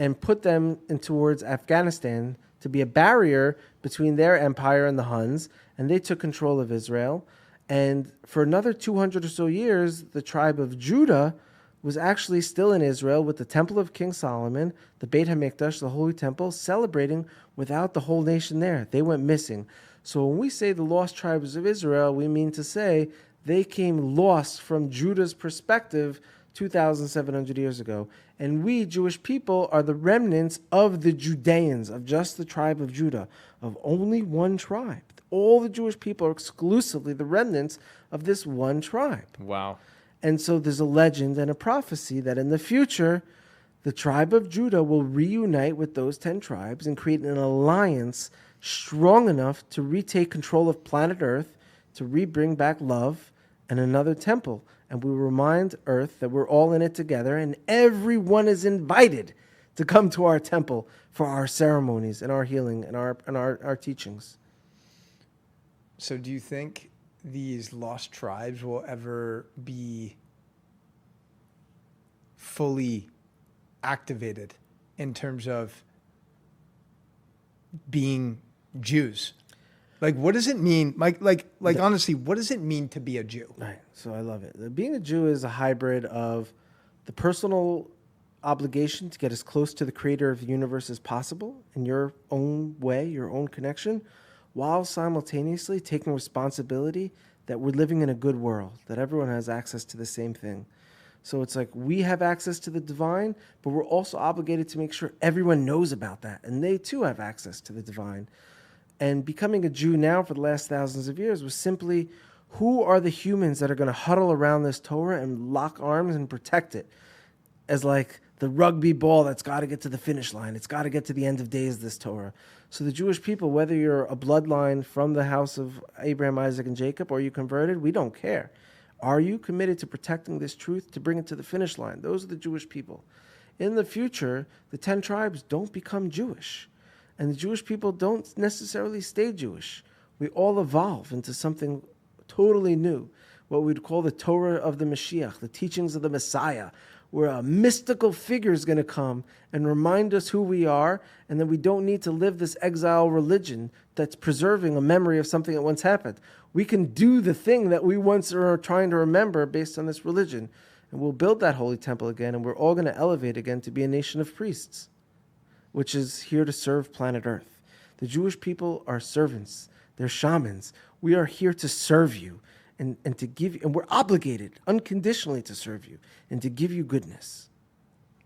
and put them in towards Afghanistan to be a barrier between their empire and the Huns, and they took control of Israel. And for another 200 or so years, the tribe of Judah was actually still in Israel with the temple of King Solomon, the Beit HaMikdash, the Holy Temple, celebrating without the whole nation there. They went missing. So when we say the lost tribes of Israel, we mean to say they came lost from Judah's perspective 2,700 years ago. And we, Jewish people, are the remnants of the Judeans, of just the tribe of Judah, of only one tribe. All the Jewish people are exclusively the remnants of this one tribe. Wow. And so there's a legend and a prophecy that in the future, the tribe of Judah will reunite with those 10 tribes and create an alliance strong enough to retake control of planet Earth, to bring back love and another temple. And we remind Earth that we're all in it together, and everyone is invited to come to our temple for our ceremonies and our healing and our teachings. So do you think these lost tribes will ever be fully activated in terms of being Jews? Like, what does it mean? Like honestly, what does it mean to be a Jew? Right. So I love it. Being a Jew is a hybrid of the personal obligation to get as close to the creator of the universe as possible in your own way, your own connection, while simultaneously taking responsibility that we're living in a good world, that everyone has access to the same thing. So it's like we have access to the divine, but we're also obligated to make sure everyone knows about that, and they too have access to the divine. And becoming a Jew now for the last thousands of years was simply, who are the humans that are going to huddle around this Torah and lock arms and protect it? As like the rugby ball that's got to get to the finish line. It's got to get to the end of days, this Torah. So the Jewish people, whether you're a bloodline from the house of Abraham, Isaac, and Jacob, or you converted, we don't care. Are you committed to protecting this truth to bring it to the finish line? Those are the Jewish people. In the future, the 10 tribes don't become Jewish. And the Jewish people don't necessarily stay Jewish. We all evolve into something totally new, what we'd call the Torah of the Mashiach, the teachings of the Messiah, where a mystical figure is going to come and remind us who we are, and that we don't need to live this exile religion that's preserving a memory of something that once happened. We can do the thing that we once are trying to remember based on this religion, and we'll build that holy temple again, and we're all going to elevate again to be a nation of priests, which is here to serve planet Earth. The Jewish people are servants. They're shamans. We are here to serve you and to give you, and we're obligated unconditionally to serve you and to give you goodness.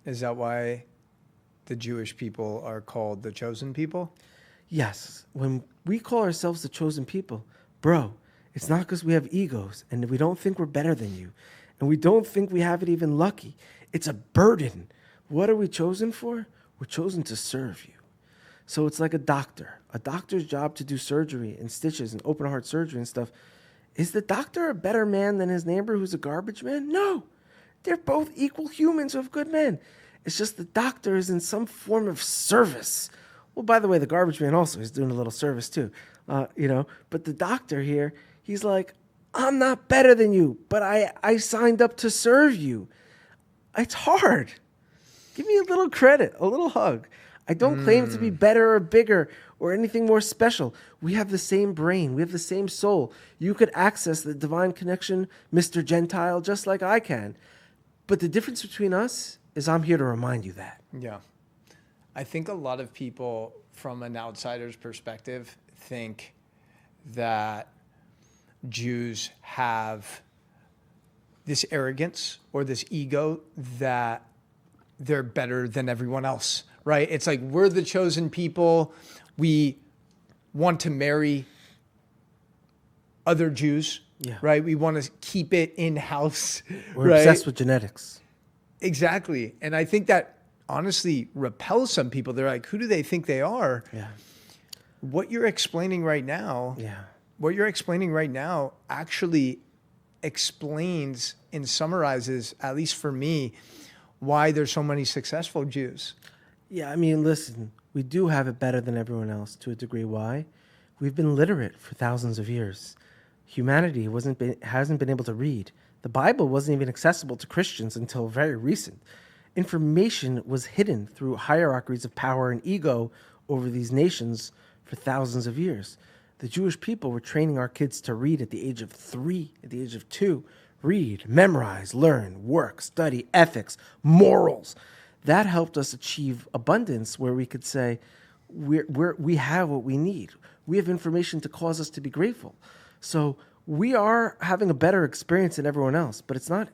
Is that why the Jewish people are called the chosen people? Yes. When we call ourselves the chosen people, bro, it's not because we have egos and we don't think we're better than you and we don't think we have it even lucky. It's a burden. What are we chosen for? We're chosen to serve you. So it's like a doctor. A doctor's job to do surgery and stitches and open heart surgery and stuff. Is the doctor a better man than his neighbor who's a garbage man? No. They're both equal humans of good men. It's just the doctor is in some form of service. Well, by the way, the garbage man also is doing a little service too, But the doctor here, he's like, I'm not better than you, but I signed up to serve you. It's hard. Give me a little credit, a little hug. I don't claim to be better or bigger or anything more special. We have the same brain. We have the same soul. You could access the divine connection, Mr. Gentile, just like I can. But the difference between us is I'm here to remind you that. Yeah. I think a lot of people, from an outsider's perspective, think that Jews have this arrogance or this ego that they're better than everyone else, right? It's like, we're the chosen people. We want to marry other Jews, right? We want to keep it in-house. We're right? obsessed with genetics. Exactly. And I think that honestly repels some people. They're like, who do they think they are? Yeah. What you're explaining right now, actually explains and summarizes, at least for me, why there's so many successful Jews. Yeah, I mean, listen, we do have it better than everyone else to a degree. Why? We've been literate for thousands of years. Humanity hasn't been able to read. The Bible wasn't even accessible to Christians until very recent. Information was hidden through hierarchies of power and ego over these nations for thousands of years. The Jewish people were training our kids to read at the age of 3, at the age of 2. Read, memorize, learn, work, study, ethics, morals. That helped us achieve abundance where we could say, we have what we need. We have information to cause us to be grateful. So we are having a better experience than everyone else, but it's not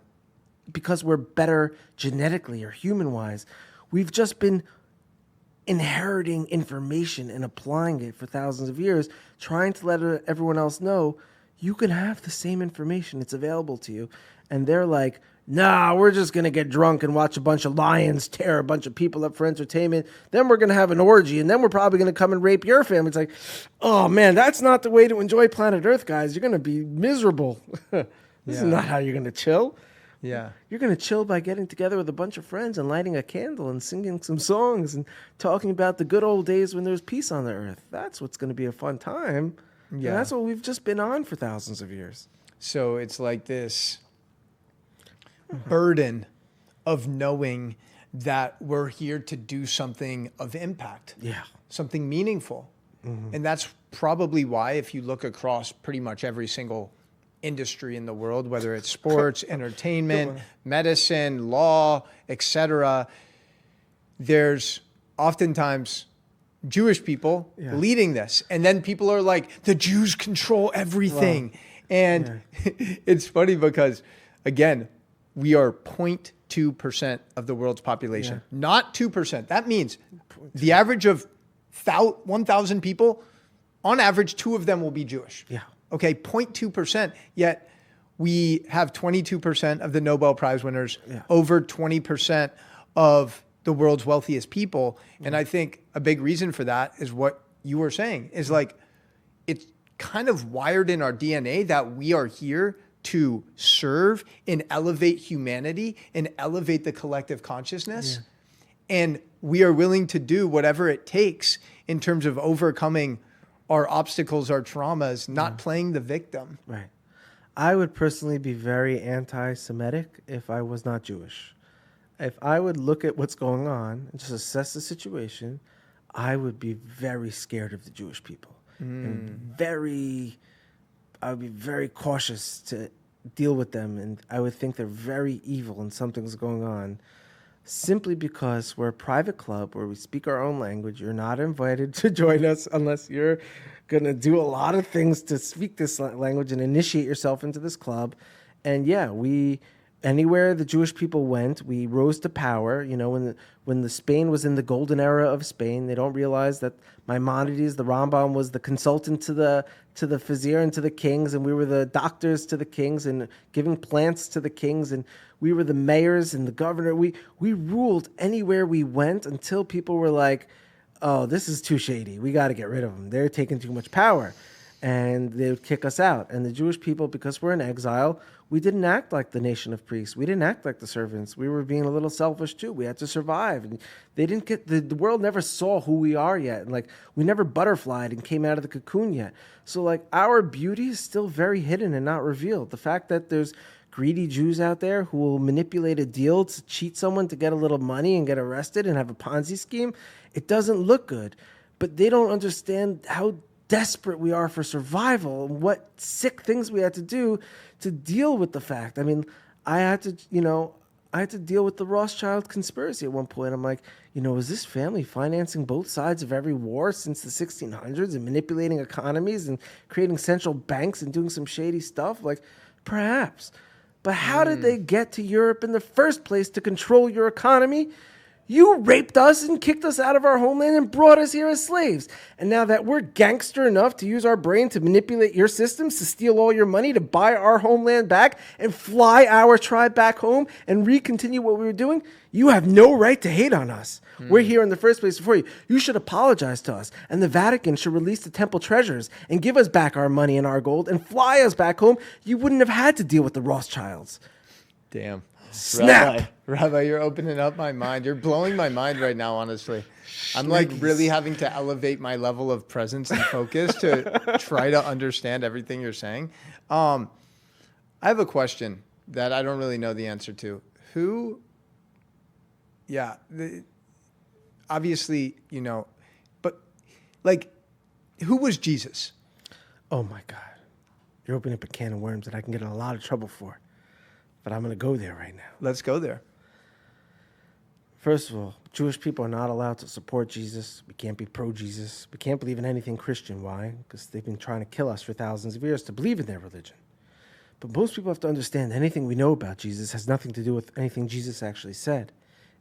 because we're better genetically or human-wise. We've just been inheriting information and applying it for thousands of years, trying to let everyone else know you can have the same information. It's available to you. And they're like, nah, we're just going to get drunk and watch a bunch of lions tear a bunch of people up for entertainment. Then we're going to have an orgy, and then we're probably going to come and rape your family. It's like, oh, man, that's not the way to enjoy planet Earth, guys. You're going to be miserable. This is not how you're going to chill. Yeah. You're going to chill by getting together with a bunch of friends and lighting a candle and singing some songs and talking about the good old days when there was peace on the earth. That's what's going to be a fun time. Yeah. And that's what we've just been on for thousands of years. So it's like this burden of knowing that we're here to do something of impact. Yeah. Something meaningful. Mm-hmm. And that's probably why, if you look across pretty much every single industry in the world, whether it's sports, entertainment, medicine, law, etc., there's oftentimes Jewish people leading this. And then people are like, the Jews control everything. Wow. And it's funny because, again, we are 0.2% of the world's population, not 2%. That means the average of 1,000 people, on average, 2 of them will be Jewish. Yeah. Okay, 0.2%, yet we have 22% of the Nobel Prize winners, over 20% of the world's wealthiest people. And I think a big reason for that is what you were saying, is like, it's kind of wired in our DNA that we are here to serve and elevate humanity and elevate the collective consciousness. Yeah. And we are willing to do whatever it takes in terms of overcoming our obstacles, our traumas, not playing the victim. Right. I would personally be very anti-Semitic if I was not Jewish. If I would look at what's going on and just assess the situation, I would be very scared of the Jewish people. And I would be very cautious to deal with them, and I would think they're very evil and something's going on. Simply because we're a private club where we speak our own language. You're not invited to join us unless you're going to do a lot of things to speak this language and initiate yourself into this club. And anywhere the Jewish people went, we rose to power. You know, when the Spain was in the golden era of Spain, they don't realize that Maimonides, the Rambam, was the consultant to the vizier and to the kings, and we were the doctors to the kings and giving plants to the kings, and we were the mayors and the governor. We ruled anywhere we went until people were like, oh, this is too shady. We got to get rid of them. They're taking too much power. And they would kick us out. And the Jewish people, because we're in exile, we didn't act like the nation of priests. We didn't act like the servants. We were being a little selfish too. We had to survive. And they didn't get, the world never saw who we are yet. And like, we never butterflied and came out of the cocoon yet. So like, our beauty is still very hidden and not revealed. The fact that there's greedy Jews out there who will manipulate a deal to cheat someone to get a little money and get arrested and have a Ponzi scheme, it doesn't look good. But they don't understand how desperate we are for survival and what sick things we had to do to deal with the fact. I mean, I had to, I had to deal with the Rothschild conspiracy at one point. I'm like, is this family financing both sides of every war since the 1600s and manipulating economies and creating central banks and doing some shady stuff? Like, perhaps. But how did they get to Europe in the first place to control your economy? You raped us and kicked us out of our homeland and brought us here as slaves. And now that we're gangster enough to use our brain to manipulate your systems, to steal all your money, to buy our homeland back and fly our tribe back home and re-continue what we were doing, you have no right to hate on us. We're here in the first place before you. You should apologize to us. And the Vatican should release the temple treasures and give us back our money and our gold and fly us back home. You wouldn't have had to deal with the Rothschilds. Damn. Snap. Rabbi, you're opening up my mind. You're blowing my mind right now, honestly. I'm like really having to elevate my level of presence and focus to try to understand everything you're saying. I have a question that I don't really know the answer to. Obviously, but like, who was Jesus? Oh my God. You're opening up a can of worms that I can get in a lot of trouble for. But I'm going to go there right now. Let's go there. First of all, Jewish people are not allowed to support Jesus. We can't be pro-Jesus. We can't believe in anything Christian. Why? Because they've been trying to kill us for thousands of years to believe in their religion. But most people have to understand anything we know about Jesus has nothing to do with anything Jesus actually said.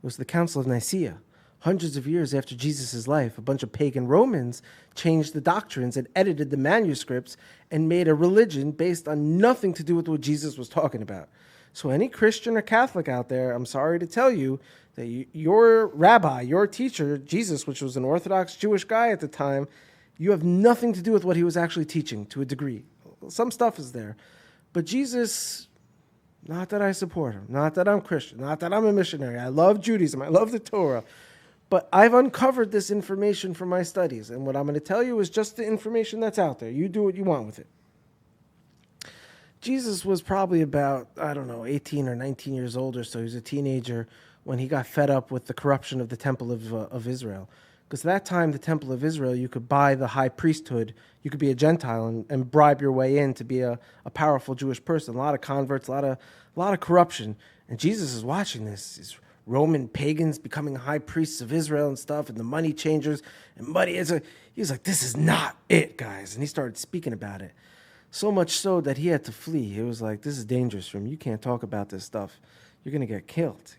It was the Council of Nicaea. Hundreds of years after Jesus' life, a bunch of pagan Romans changed the doctrines and edited the manuscripts and made a religion based on nothing to do with what Jesus was talking about. So any Christian or Catholic out there, I'm sorry to tell you that your rabbi, your teacher, Jesus, which was an Orthodox Jewish guy at the time, you have nothing to do with what he was actually teaching to a degree. Some stuff is there. But Jesus, not that I support him, not that I'm Christian, not that I'm a missionary. I love Judaism. I love the Torah. But I've uncovered this information from my studies. And what I'm going to tell you is just the information that's out there. You do what you want with it. Jesus was probably about, 18 or 19 years old or so. He was a teenager when he got fed up with the corruption of the Temple of Israel. Because at that time, the Temple of Israel, you could buy the high priesthood. You could be a Gentile and bribe your way in to be a powerful Jewish person. A lot of converts, a lot of corruption. And Jesus is watching this. These Roman pagans becoming high priests of Israel and stuff, and the money changers. And he was like, this is not it, guys. And he started speaking about it. So much so that he had to flee. He was like, this is dangerous for him. You can't talk about this stuff. You're going to get killed,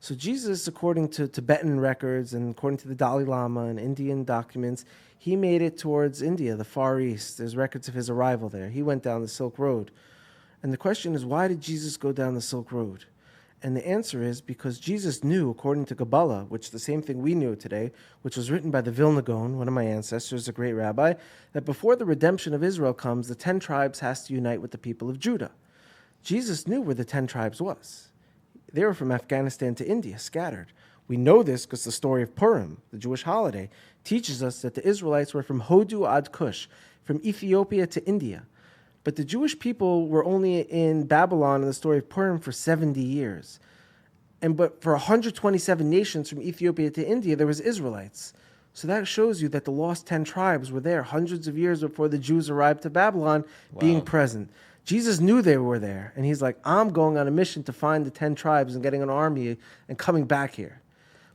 So Jesus, according to Tibetan records and according to the Dalai Lama and Indian documents, he made it towards India, the Far East. There's records of his arrival there. He went down the Silk Road. And the question is, why did Jesus go down the Silk Road? And the answer is because Jesus knew, according to Kabbalah, which is the same thing we knew today, which was written by the Vilna Gaon, one of my ancestors, a great rabbi, that before the redemption of Israel comes, the 10 tribes has to unite with the people of Judah. Jesus knew where the 10 tribes was. They were from Afghanistan to India, scattered. We know this because the story of Purim, the Jewish holiday, teaches us that the Israelites were from Hodu ad Kush, from Ethiopia to India. But the Jewish people were only in Babylon in the story of Purim for 70 years. But for 127 nations from Ethiopia to India, there was Israelites. So that shows you that the lost 10 tribes were there hundreds of years before the Jews arrived to Babylon, being present. Jesus knew they were there, and he's like, I'm going on a mission to find the 10 tribes and getting an army and coming back here.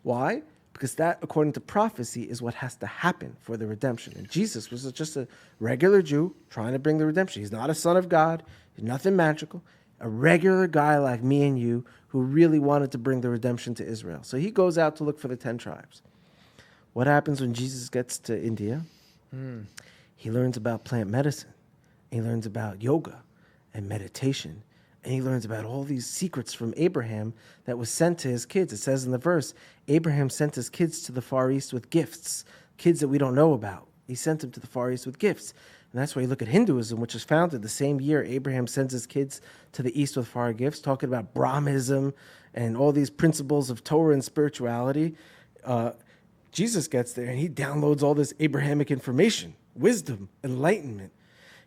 Why? Because that, according to prophecy, is what has to happen for the redemption. And Jesus was just a regular Jew trying to bring the redemption. He's not a son of God. He's nothing magical. A regular guy like me and you who really wanted to bring the redemption to Israel. So he goes out to look for the 10 tribes. What happens when Jesus gets to India? He learns about plant medicine. He learns about yoga and meditation. And he learns about all these secrets from Abraham that was sent to his kids. It says in the verse, Abraham sent his kids to the Far East with gifts, kids that we don't know about. He sent them to the Far East with gifts. And that's why you look at Hinduism, which was founded the same year Abraham sends his kids to the East with far gifts, talking about Brahmanism and all these principles of Torah and spirituality. Jesus gets there and he downloads all this Abrahamic information, wisdom, enlightenment.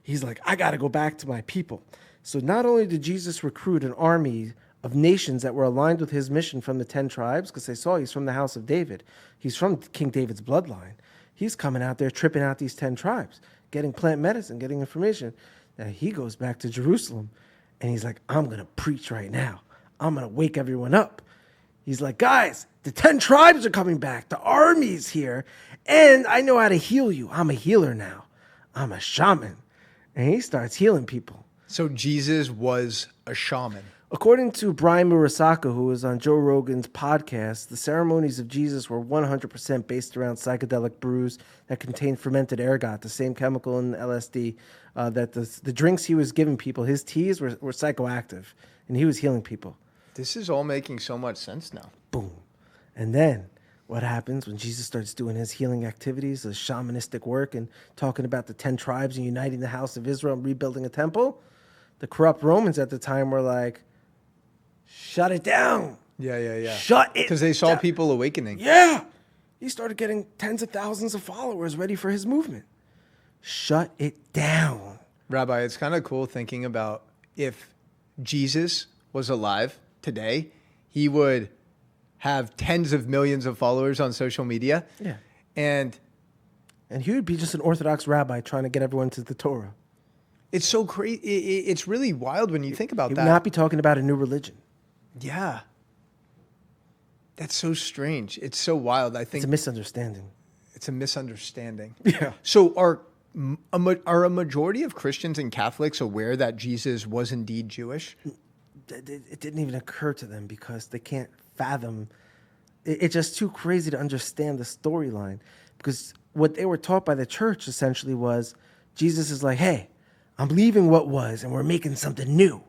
He's like, I got to go back to my people. So not only did Jesus recruit an army of nations that were aligned with his mission from the 10 tribes, because they saw he's from the house of David. He's from King David's bloodline. He's coming out there tripping out these 10 tribes, getting plant medicine, getting information. Now he goes back to Jerusalem and he's like, I'm going to preach right now. I'm going to wake everyone up. He's like, guys, the 10 tribes are coming back. The army's here. And I know how to heal you. I'm a healer now. I'm a shaman. And he starts healing people. So Jesus was a shaman. According to Brian Murasaka, who was on Joe Rogan's podcast, the ceremonies of Jesus were 100% based around psychedelic brews that contained fermented ergot, the same chemical in LSD, that the drinks he was giving people, his teas were psychoactive, and he was healing people. This is all making so much sense now. Boom. And then what happens when Jesus starts doing his healing activities, his shamanistic work, and talking about the 10 tribes and uniting the house of Israel and rebuilding a temple? The corrupt Romans at the time were like, shut it down. Yeah. Shut it Because they saw down. people awakening. Yeah. He started getting tens of thousands of followers ready for his movement. Shut it down. Rabbi, it's kind of cool thinking about if Jesus was alive today, he would have tens of millions of followers on social media. Yeah. And he would be just an Orthodox rabbi trying to get everyone to the Torah. it's so crazy. It's really wild when you think about He that. would not be talking about a new religion. Yeah. That's so strange. It's so wild. I think It's a misunderstanding. it's a misunderstanding. Yeah. So are a majority of Christians and Catholics aware that Jesus was indeed Jewish? It didn't even occur to them because they can't fathom. It's just too crazy to understand the storyline. Because what they were taught by the church essentially was Jesus is like, hey, I'm leaving what was and we're making something new.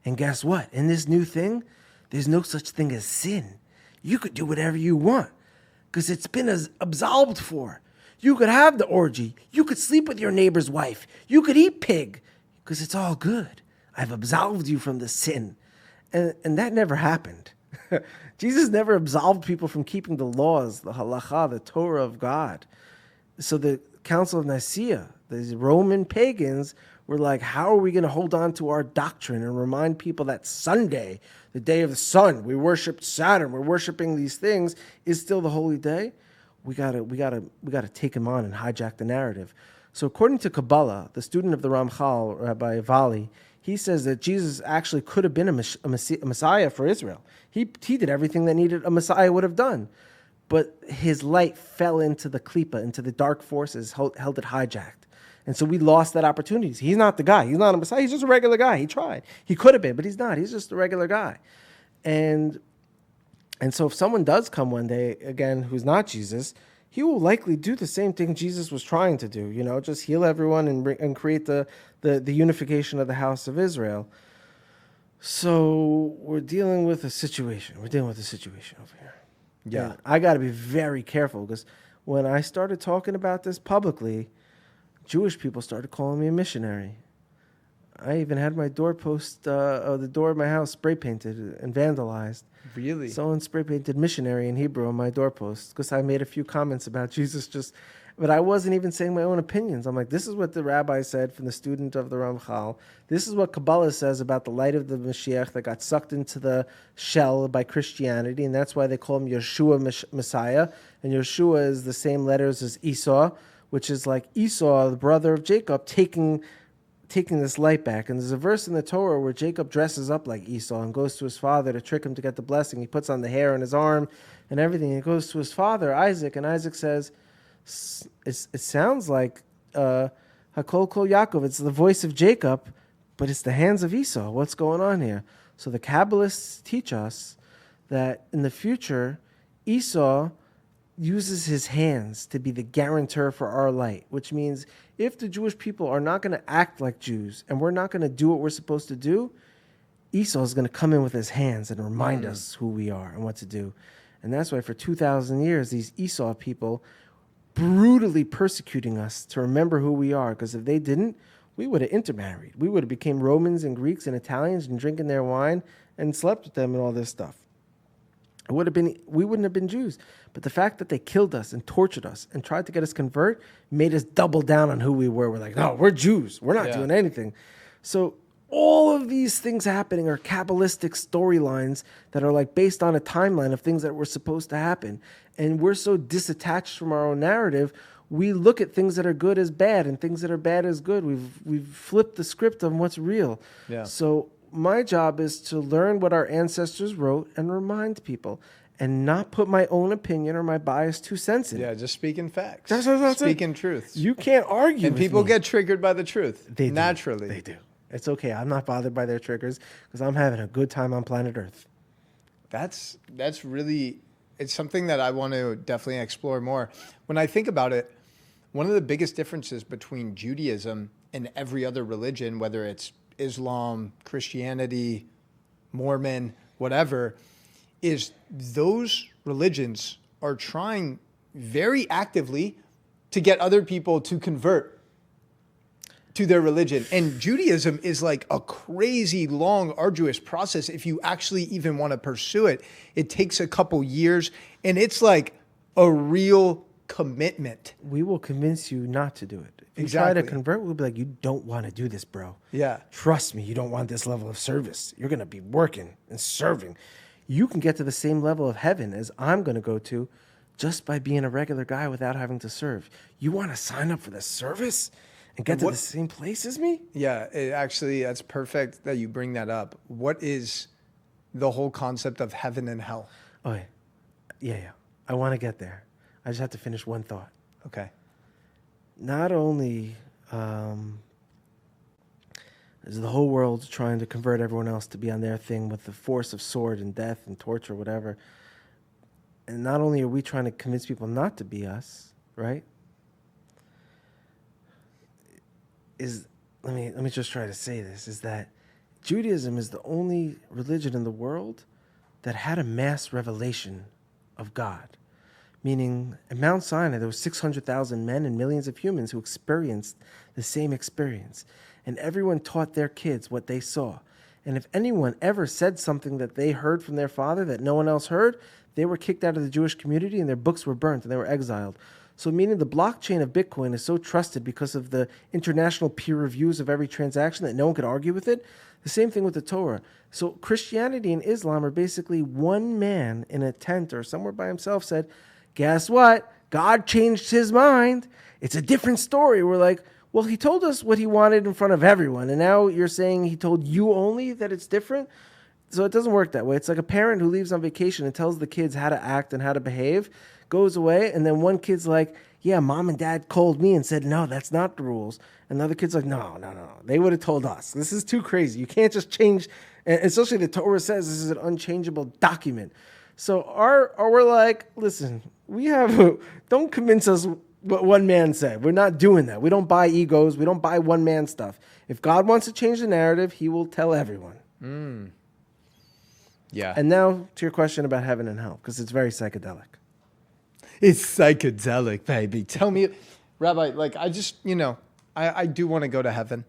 And guess what? In this new thing, there's no such thing as sin. You could do whatever you want because it's been absolved for. You could have the orgy. You could sleep with your neighbor's wife. You could eat pig because it's all good. I've absolved you from the sin. And that never happened. Jesus never absolved people from keeping the laws, the halakha, the Torah of God. So the Council of Nicaea, these Roman pagans were like, how are we going to hold on to our doctrine and remind people that Sunday, the day of the sun, we worshiped Saturn, we're worshiping these things, is still the holy day? We gotta take him on and hijack the narrative. So according to Kabbalah, the student of the Ramchal, Rabbi Vali, he says that Jesus actually could have been a Messiah for Israel. He did everything that needed a Messiah would have done. But his light fell into the klipa, into the dark forces, held it hijacked. And so we lost that opportunity. He's not the guy. He's not a Messiah. He's just a regular guy. He tried. He could have been, but he's not. He's just a regular guy. And so if someone does come one day, again, who's not Jesus, he will likely do the same thing Jesus was trying to do, just heal everyone and create the unification of the house of Israel. So we're dealing with a situation. We're dealing with a situation over here. Yeah. And I got to be very careful because when I started talking about this publicly, Jewish people started calling me a missionary. I even had my doorpost of the door of my house spray painted and vandalized. Really? Someone spray painted missionary in Hebrew on my doorpost because I made a few comments about Jesus but I wasn't even saying my own opinions. I'm like, this is what the rabbi said from the student of the Ramchal. This is what Kabbalah says about the light of the Mashiach that got sucked into the shell by Christianity, and that's why they call him Yeshua Messiah. And Yeshua is the same letters as Esau, which is like Esau, the brother of Jacob, taking this light back. And there's a verse in the Torah where Jacob dresses up like Esau and goes to his father to trick him to get the blessing. He puts on the hair on his arm and everything. He goes to his father, Isaac, and Isaac says, it sounds like Hakol Kol Yaakov. It's the voice of Jacob, but it's the hands of Esau. What's going on here? So the Kabbalists teach us that in the future, Esau uses his hands to be the guarantor for our light, which means if the Jewish people are not going to act like Jews and we're not going to do what we're supposed to do, Esau is going to come in with his hands and remind us who we are and what to do. And that's why for 2,000 years, these Esau people brutally persecuting us to remember who we are, because if they didn't, we would have intermarried. We would have became Romans and Greeks and Italians and drinking their wine and slept with them and all this stuff. We wouldn't have been Jews. But the fact that they killed us and tortured us and tried to get us convert made us double down on who we were. We're like, no, we're Jews. We're not doing anything. So all of these things happening are Kabbalistic storylines that are like based on a timeline of things that were supposed to happen. And we're so disattached from our own narrative, we look at things that are good as bad and things that are bad as good. We've flipped the script on what's real. Yeah. So my job is to learn what our ancestors wrote and remind people and not put my own opinion or my biased 2 cents in it. Yeah, just speaking facts. That's it. Speaking truth. You can't argue And with people me. get triggered by the truth. They naturally. do. They do. It's okay. I'm not bothered by their triggers because I'm having a good time on planet Earth. That's really, it's something that I want to definitely explore more. When I think about it, one of the biggest differences between Judaism and every other religion, whether it's Islam, Christianity, Mormon, whatever, is those religions are trying very actively to get other people to convert to their religion. And Judaism is like a crazy long, arduous process. If you actually even want to pursue it, it takes a couple years and it's like a real commitment. We will convince you not to do it. If you Exactly. try to convert, we'll be like, you don't want to do this, bro. Yeah. Trust me, you don't want this level of service. You're going to be working and serving. You can get to the same level of heaven as I'm going to go to just by being a regular guy without having to serve. You want to sign up for the service and get to the same place as me? Yeah, that's perfect that you bring that up. What is the whole concept of heaven and hell? Oh, yeah. I want to get there. I just have to finish one thought. Okay. Not only is the whole world trying to convert everyone else to be on their thing with the force of sword and death and torture, whatever, and not only are we trying to convince people not to be us, right? Let me just try to say this, is that Judaism is the only religion in the world that had a mass revelation of God. Meaning, at Mount Sinai, there were 600,000 men and millions of humans who experienced the same experience. And everyone taught their kids what they saw. And if anyone ever said something that they heard from their father that no one else heard, they were kicked out of the Jewish community and their books were burnt and they were exiled. So meaning the blockchain of Bitcoin is so trusted because of the international peer reviews of every transaction that no one could argue with it. The same thing with the Torah. So Christianity and Islam are basically one man in a tent or somewhere by himself said, guess what? God changed his mind. It's a different story. We're like, well, he told us what he wanted in front of everyone. And now you're saying he told you only that it's different? So it doesn't work that way. It's like a parent who leaves on vacation and tells the kids how to act and how to behave, goes away, and then one kid's like, yeah, mom and dad called me and said, no, that's not the rules. And the other kid's like, no. They would have told us. This is too crazy. You can't just change. And especially the Torah says this is an unchangeable document. So we're like, listen, don't convince us what one man said. We're not doing that. We don't buy egos. We don't buy one man stuff. If God wants to change the narrative, he will tell everyone. Yeah. And now to your question about heaven and hell, because it's very psychedelic. It's psychedelic, baby. Tell me, Rabbi, like I just, I do want to go to heaven.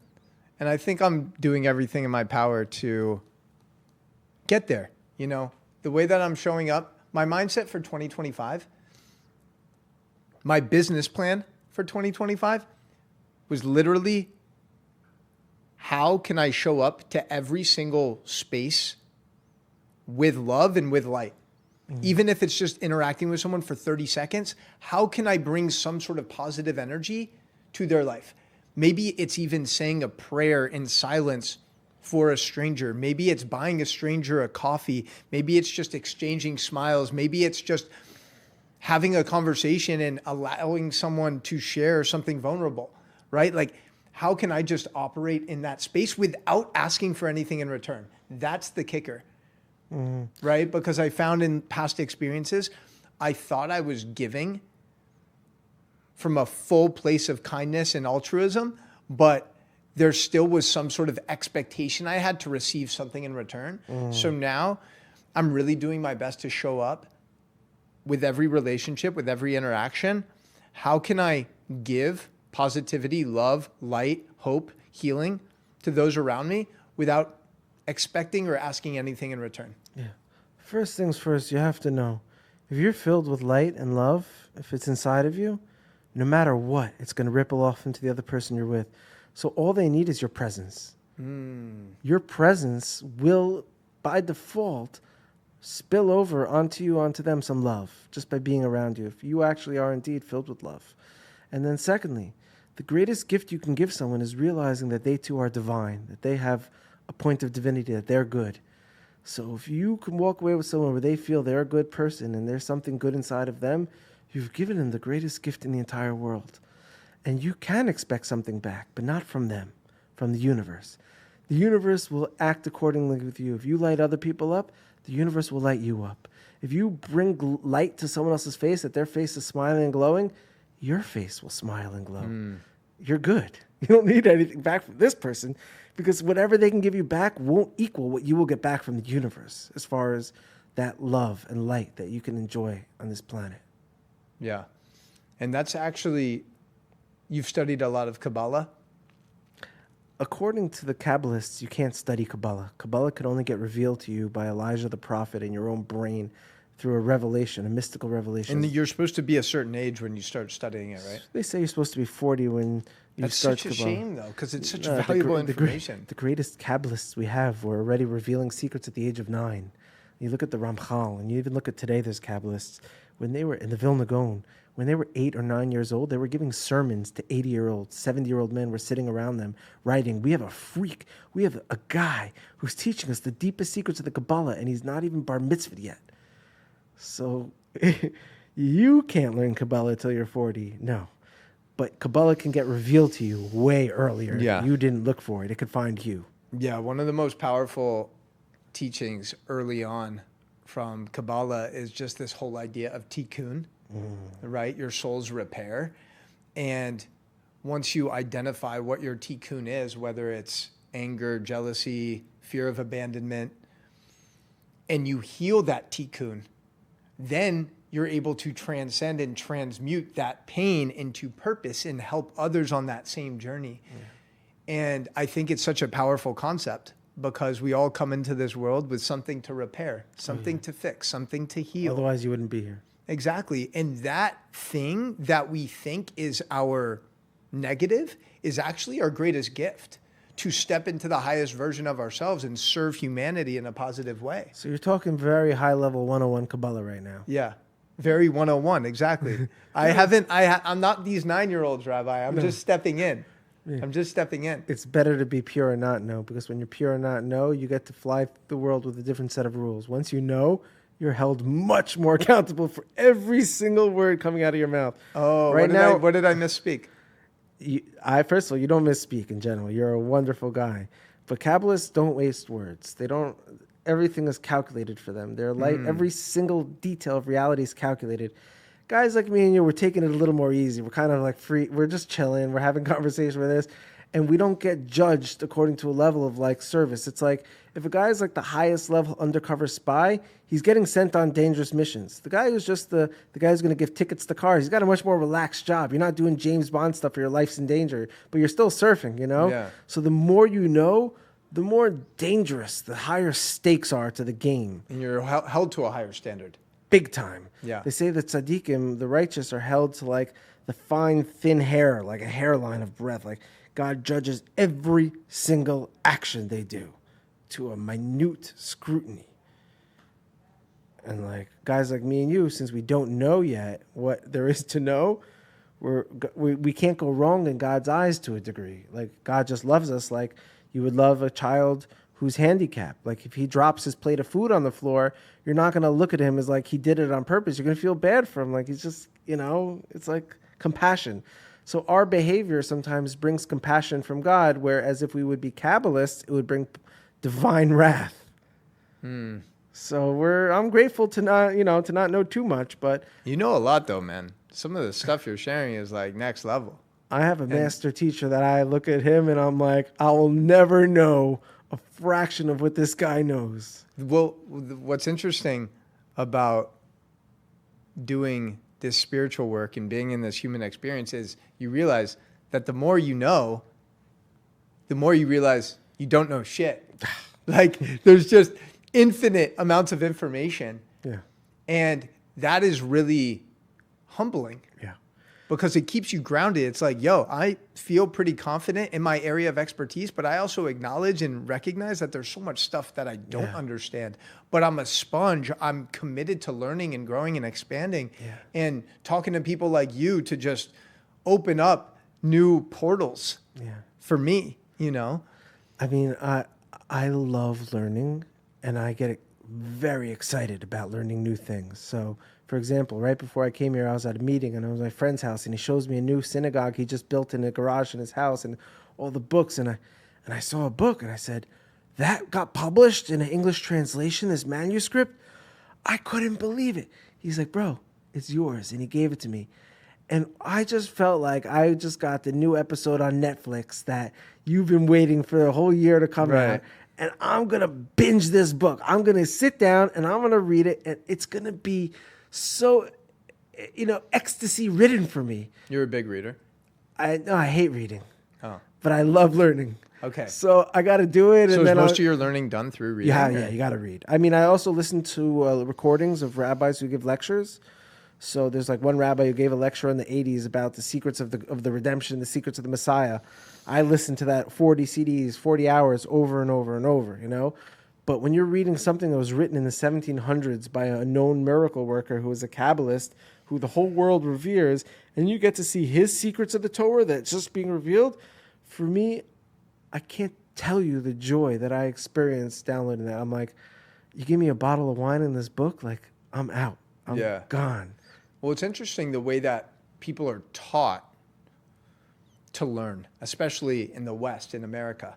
And I think I'm doing everything in my power to get there. The way that I'm showing up, my mindset for 2025, my business plan for 2025 was literally, how can I show up to every single space with love and with light? Even if it's just interacting with someone for 30 seconds, how can I bring some sort of positive energy to their life? Maybe it's even saying a prayer in silence for a stranger. Maybe it's buying a stranger a coffee. Maybe it's just exchanging smiles. Maybe it's just having a conversation and allowing someone to share something vulnerable, right? Like, how can I just operate in that space without asking for anything in return? That's the kicker. Right? Because I found in past experiences, I thought I was giving from a full place of kindness and altruism, but there still was some sort of expectation I had to receive something in return. So now I'm really doing my best to show up with every relationship, with every interaction. How can I give positivity, love, light, hope, healing to those around me without expecting or asking anything in return? Yeah. First things first, you have to know, if you're filled with light and love, if it's inside of you, no matter what, it's going to ripple off into the other person you're with. So all they need is your presence. Your presence will, by default, spill over onto you, onto them, some love, just by being around you, if you actually are indeed filled with love. And then secondly, the greatest gift you can give someone is realizing that they too are divine, that they have a point of divinity, that they're good. So if you can walk away with someone where they feel they're a good person and there's something good inside of them, you've given them the greatest gift in the entire world. And you can expect something back, but not from them, from the universe. The universe will act accordingly with you. If you light other people up, the universe will light you up. If you bring light to someone else's face, that their face is smiling and glowing, your face will smile and glow. You're good. You don't need anything back from this person, because whatever they can give you back won't equal what you will get back from the universe as far as that love and light that you can enjoy on this planet. Yeah. And that's actually, you've studied a lot of Kabbalah? According to the Kabbalists, you can't study Kabbalah. Kabbalah could only get revealed to you by Elijah the prophet in your own brain through a revelation, a mystical revelation. And you're supposed to be a certain age when you start studying it, right? They say you're supposed to be 40 when you That's start such a Kabbalah. shame, though, because it's such valuable information. The greatest Kabbalists we have were already revealing secrets at the age of 9. You look at the Ramchal, and you even look at today, there's Kabbalists. When they were in the Vilna Gaon, when they were 8 or 9 years old, they were giving sermons to 80-year-olds, 70-year-old men were sitting around them writing, we have a freak, we have a guy who's teaching us the deepest secrets of the Kabbalah, and he's not even bar mitzvahed yet. So you can't learn Kabbalah until you're 40, no. But Kabbalah can get revealed to you way earlier. Yeah. You didn't look for it. It could find you. Yeah, one of the most powerful teachings early on from Kabbalah is just this whole idea of tikkun, right? Your soul's repair. And once you identify what your tikkun is, whether it's anger, jealousy, fear of abandonment, and you heal that tikkun, then you're able to transcend and transmute that pain into purpose and help others on that same journey. And I think it's such a powerful concept because we all come into this world with something to repair, something to fix, something to heal. Otherwise, you wouldn't be here. Exactly. And that thing that we think is our negative is actually our greatest gift, to step into the highest version of ourselves and serve humanity in a positive way. So you're talking very high level 101 Kabbalah right now. Yeah. Very 101, exactly. I'm not these 9-year-olds, Rabbi. I'm just stepping in. Yeah. I'm just stepping in. It's better to be pure and not know, because when you're pure and not know, you get to fly the world with a different set of rules. Once you know, you're held much more accountable for every single word coming out of your mouth. Oh, right what did I misspeak? First of all, you don't misspeak in general. You're a wonderful guy. But Kabbalists don't waste words. Everything is calculated for them. They're like every single detail of reality is calculated. Guys like me and you, we're taking it a little more easy. We're kind of like free. We're just chilling. We're having conversation with this. And we don't get judged according to a level of like service. It's like if a guy is like the highest level undercover spy, he's getting sent on dangerous missions. The guy who's just the guy who's going to give tickets to cars, he's got a much more relaxed job. You're not doing James Bond stuff where your life's in danger, but you're still surfing, you know? Yeah. So the more you know, the more dangerous, the higher stakes are to the game. And you're held to a higher standard. Big time. Yeah. They say that tzaddikim, the righteous, are held to like the fine, thin hair, like a hairline of breath. Like God judges every single action they do to a minute scrutiny. And like guys like me and you, since we don't know yet what there is to know, we can't go wrong in God's eyes to a degree. Like God just loves us like you would love a child who's handicapped. Like if he drops his plate of food on the floor, you're not going to look at him as like he did it on purpose. You're going to feel bad for him. Like he's just, it's like compassion. So our behavior sometimes brings compassion from God, whereas if we would be Kabbalists, it would bring divine wrath. So I'm grateful to not know too much, but You know a lot though, man. Some of the stuff you're sharing is like next level. I have a master teacher that I look at him and I'm like, I will never know a fraction of what this guy knows. Well, what's interesting about doing this spiritual work and being in this human experience is you realize that the more you know, the more you realize you don't know shit. Like there's just infinite amounts of information. Yeah. And that is really humbling. Yeah. Because it keeps you grounded. It's like, yo, I feel pretty confident in my area of expertise, but I also acknowledge and recognize that there's so much stuff that I don't understand. But I'm a sponge. I'm committed to learning and growing and expanding and talking to people like you to just open up new portals for me, I mean, I love learning, and I get very excited about learning new things. So, for example, right before I came here, I was at a meeting, and I was at my friend's house, and he shows me a new synagogue he just built in a garage in his house, and all the books, and I saw a book, and I said, that got published in an English translation, this manuscript? I couldn't believe it. He's like, bro, it's yours, and he gave it to me. And I just felt like I just got the new episode on Netflix that you've been waiting for a whole year to come Right. out. And I'm going to binge this book. I'm going to sit down and I'm going to read it. And it's going to be so, ecstasy ridden for me. You're a big reader. I hate reading, Oh, but I love learning. okay. So I got to do it. So and is then most of your learning done through reading? yeah, you got to read. I mean, I also listen to recordings of rabbis who give lectures. So there's like one rabbi who gave a lecture in the 80s about the secrets of the redemption, the secrets of the Messiah. I listened to that 40 CDs, 40 hours over and over and over, But when you're reading something that was written in the 1700s by a known miracle worker who was a Kabbalist, who the whole world reveres, and you get to see his secrets of the Torah that's just being revealed, for me, I can't tell you the joy that I experienced downloading that. I'm like, you give me a bottle of wine in this book, like, I'm out. I'm gone. Well, it's interesting the way that people are taught to learn, especially in the West, in America,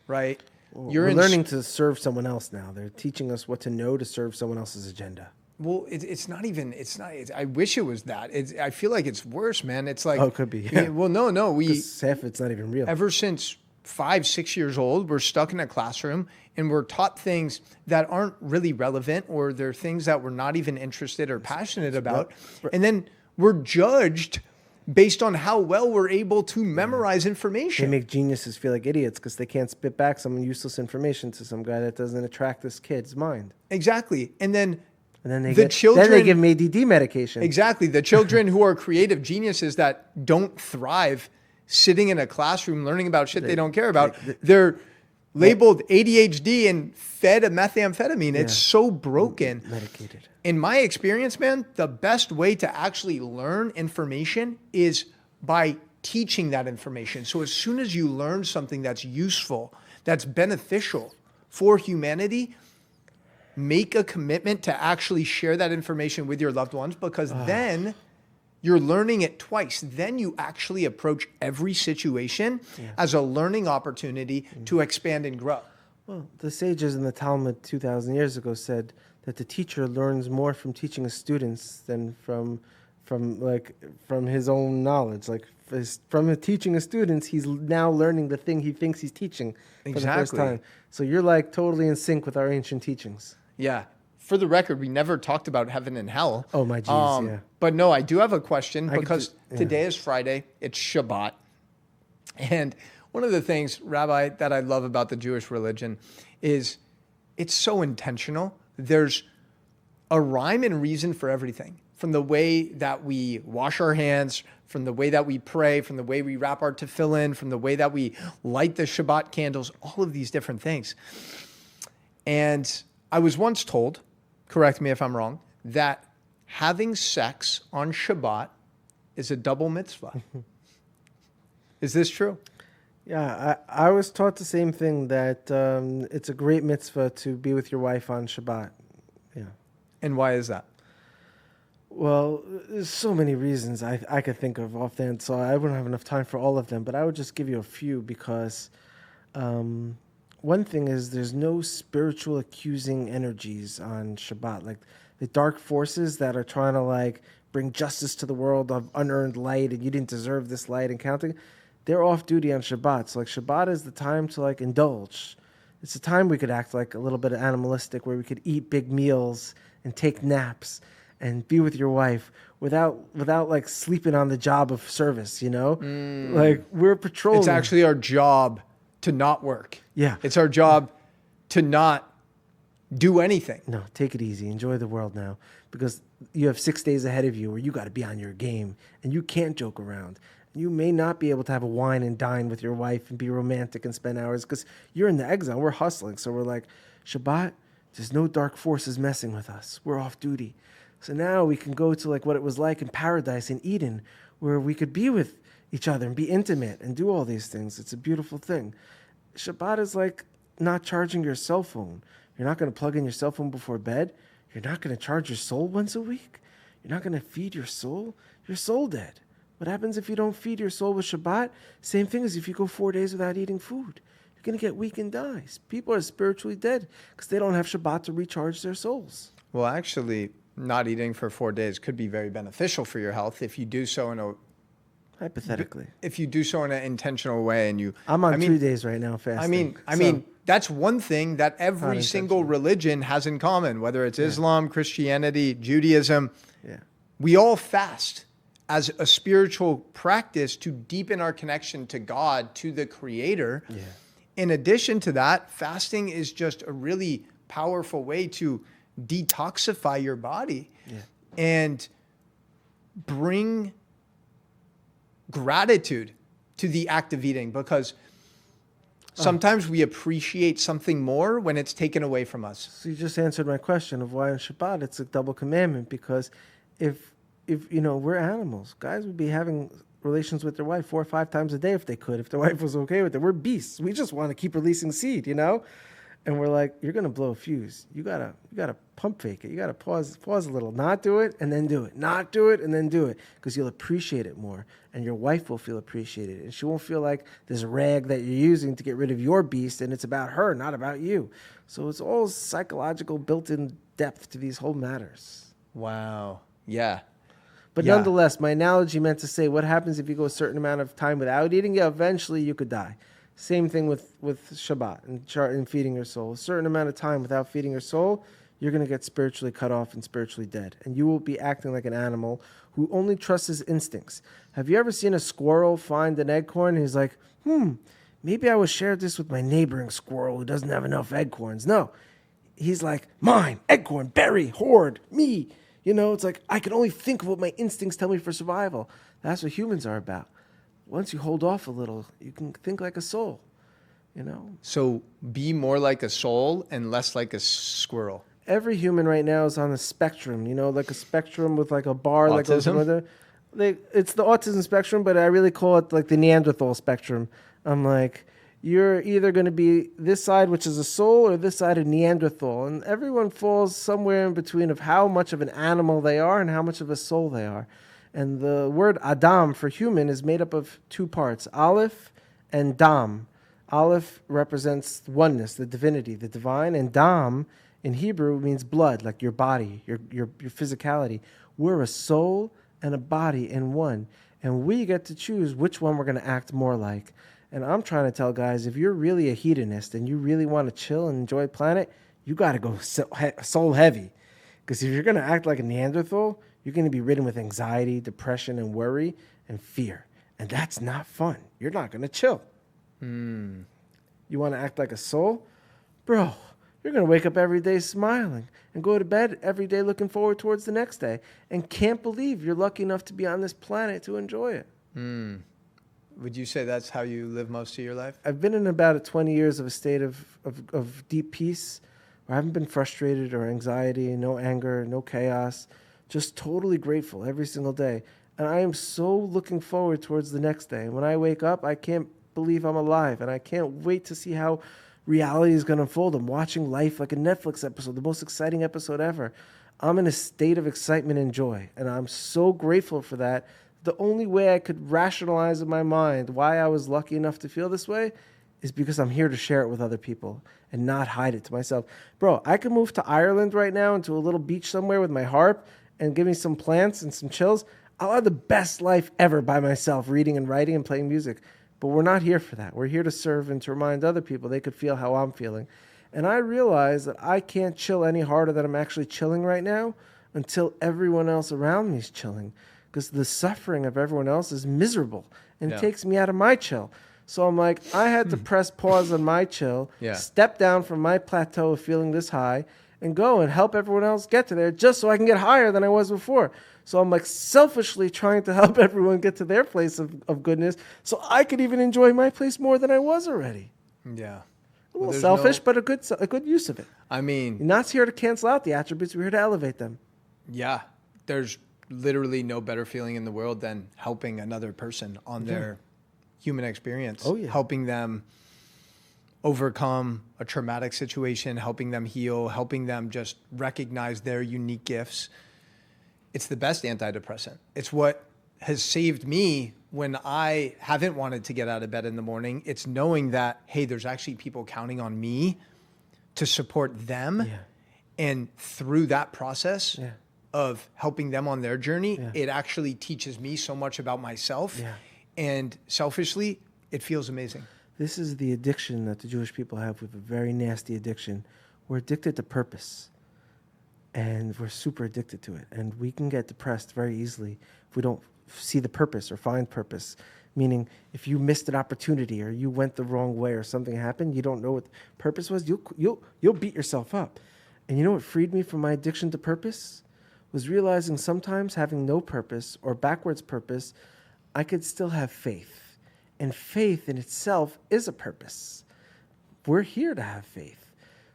right? We're learning to serve someone else now. They're teaching us what to know to serve someone else's agenda. Well, it's not even, I wish it was that. I feel like it's worse, man. It's like, Oh, it could be. Yeah. Well, no, Half it's not even real. ever since 5, 6 years old, we're stuck in a classroom and we're taught things that aren't really relevant, or they're things that we're not even interested or passionate about. And then we're judged based on how well we're able to memorize They information. make geniuses feel like idiots because they can't spit back some useless information to some guy that doesn't attract this kid's mind. Exactly. And then And then then they give them ADD medication. Exactly. The children who are creative geniuses that don't thrive sitting in a classroom learning about shit they don't care about, they're labeled ADHD and fed a methamphetamine. It's so broken. Medicated. In my experience, man, the best way to actually learn information is by teaching that information. So as soon as you learn something that's useful, that's beneficial for humanity, make a commitment to actually share that information with your loved ones, because then you're learning it twice. Then you actually approach every situation as a learning opportunity to expand and grow. Well, the sages in the Talmud 2,000 years ago said that the teacher learns more from teaching his students than from his own knowledge. Like from teaching his students, he's now learning the thing he thinks he's teaching for the first Exactly. time. So you're like totally in sync with our ancient teachings. Yeah. For the record, we never talked about heaven and hell. Oh, my geez, yeah. But no, I do have a question could because today is Friday. It's Shabbat. And one of the things, Rabbi, that I love about the Jewish religion is it's so intentional. There's a rhyme and reason for everything, from the way that we wash our hands, from the way that we pray, from the way we wrap our tefillin, from the way that we light the Shabbat candles, all of these different things. And I was once told, correct me if I'm wrong, that having sex on Shabbat is a double mitzvah. Is this true? Yeah, I was taught the same thing, that it's a great mitzvah to be with your wife on Shabbat. Yeah. And why is that? Well, there's so many reasons I could think of offhand, so I wouldn't have enough time for all of them, but I would just give you a few because one thing is there's no spiritual accusing energies on Shabbat. Like the dark forces that are trying to like bring justice to the world of unearned light and you didn't deserve this light and counting, they're off duty on Shabbat. So like Shabbat is the time to like indulge. It's a time we could act like a little bit of animalistic, where we could eat big meals and take naps and be with your wife without like sleeping on the job of service, Like we're patrolling. It's actually our job to not work. Yeah. It's our job to not do anything. No, take it easy. Enjoy the world now, because you have 6 days ahead of you where you got to be on your game and you can't joke around. You may not be able to have a wine and dine with your wife and be romantic and spend hours because you're in the exile. We're hustling. So we're like, Shabbat, there's no dark forces messing with us. We're off duty. So now we can go to like what it was like in paradise in Eden, where we could be with each other and be intimate and do all these things. It's a beautiful thing. Shabbat is like not charging your cell phone. You're not going to plug in your cell phone before bed. You're not going to charge your soul once a week. You're not going to feed your soul. Your soul dead. What happens if you don't feed your soul with Shabbat? Same thing as if you go 4 days without eating food. You're going to get weak and die. People are spiritually dead because they don't have Shabbat to recharge their souls. Well, actually, not eating for 4 days could be very beneficial for your health if you do so in a Hypothetically. if you do so in an intentional way. And I'm on 2 days right now fasting. I mean, that's one thing that every single intentional. religion has in common, whether it's Islam, Christianity, Judaism. Yeah. We all fast as a spiritual practice to deepen our connection to God, to the Creator. Yeah. In addition to that, fasting is just a really powerful way to detoxify your body and bring gratitude to the act of eating, because sometimes we appreciate something more when it's taken away from us. So you just answered my question of why on Shabbat it's a double commandment, because if we're animals, guys would be having relations with their wife 4 or 5 times a day if they could, if their wife was okay with it. We're beasts. We just want to keep releasing seed, And we're like, you're gonna blow a fuse. You gotta pump fake it. You gotta pause a little, not do it and then do it, not do it and then do it, because you'll appreciate it more, and your wife will feel appreciated, and she won't feel like this rag that you're using to get rid of your beast, and it's about her, not about you. So it's all psychological, built-in depth to these whole matters. Wow. Yeah. But nonetheless, my analogy meant to say, what happens if you go a certain amount of time without eating? Yeah, eventually you could die. Same thing with Shabbat and feeding your soul. A certain amount of time without feeding your soul, you're going to get spiritually cut off and spiritually dead. And you will be acting like an animal who only trusts his instincts. Have you ever seen a squirrel find an acorn and he's like, maybe I will share this with my neighboring squirrel who doesn't have enough acorns? No. He's like, mine, acorn, berry, horde, me. It's like, I can only think of what my instincts tell me for survival. That's what humans are about. Once you hold off a little, you can think like a soul, So be more like a soul and less like a squirrel. Every human right now is on a spectrum, like a spectrum with like a bar. Autism? It's the autism spectrum, but I really call it like the Neanderthal spectrum. I'm like, you're either going to be this side, which is a soul, or this side of Neanderthal. And everyone falls somewhere in between of how much of an animal they are and how much of a soul they are. And the word Adam for human is made up of 2 parts, Aleph and Dam. Aleph represents oneness, the divinity, the divine, and Dam in Hebrew means blood, like your body, your physicality. We're a soul and a body in one, and we get to choose which one we're going to act more like. And I'm trying to tell guys, if you're really a hedonist and you really want to chill and enjoy planet, you got to go soul heavy. Because if you're going to act like a Neanderthal, you're going to be ridden with anxiety, depression, and worry, and fear. And that's not fun. You're not going to chill. You want to act like a soul? Bro, you're going to wake up every day smiling and go to bed every day looking forward towards the next day and can't believe you're lucky enough to be on this planet to enjoy it. Would you say that's how you live most of your life? I've been in about 20 years of a state of deep peace where I haven't been frustrated or anxiety, no anger, no chaos, just totally grateful every single day. And I am so looking forward towards the next day. When I wake up, I can't believe I'm alive, and I can't wait to see how reality is going to unfold. I'm watching life like a Netflix episode, the most exciting episode ever. I'm in a state of excitement and joy, and I'm so grateful for that. The only way I could rationalize in my mind why I was lucky enough to feel this way is because I'm here to share it with other people and not hide it to myself. Bro, I could move to Ireland right now into a little beach somewhere with my harp and give me some plants and some chills. I'll have the best life ever by myself, reading and writing and playing music. But we're not here for that. We're here to serve and to remind other people they could feel how I'm feeling. And I realize that I can't chill any harder than I'm actually chilling right now until everyone else around me is chilling. Because the suffering of everyone else is miserable and takes me out of my chill. So I'm like, I had to press pause on my chill, step down from my plateau of feeling this high, and go and help everyone else get to there just so I can get higher than I was before. So I'm like selfishly trying to help everyone get to their place of goodness so I could even enjoy my place more than I was already. Yeah. A little selfish, but a good use of it. I mean, you're not here to cancel out the attributes. We're here to elevate them. Yeah. There's literally no better feeling in the world than helping another person on their human experience. Oh, yeah. Helping them overcome a traumatic situation, helping them heal, helping them just recognize their unique gifts. It's the best antidepressant. It's what has saved me when I haven't wanted to get out of bed in the morning. It's knowing that, hey, there's actually people counting on me to support them. Yeah. And through that process Yeah. of helping them on their journey, Yeah. it actually teaches me so much about myself. Yeah. And selfishly, it feels amazing. This is the addiction that the Jewish people have. We have a very nasty addiction. We're addicted to purpose. And we're super addicted to it. And we can get depressed very easily if we don't see the purpose or find purpose. Meaning, if you missed an opportunity or you went the wrong way or something happened, you don't know what the purpose was, you'll beat yourself up. And you know what freed me from my addiction to purpose? Was realizing sometimes having no purpose or backwards purpose, I could still have faith. And faith in itself is a purpose. We're here to have faith.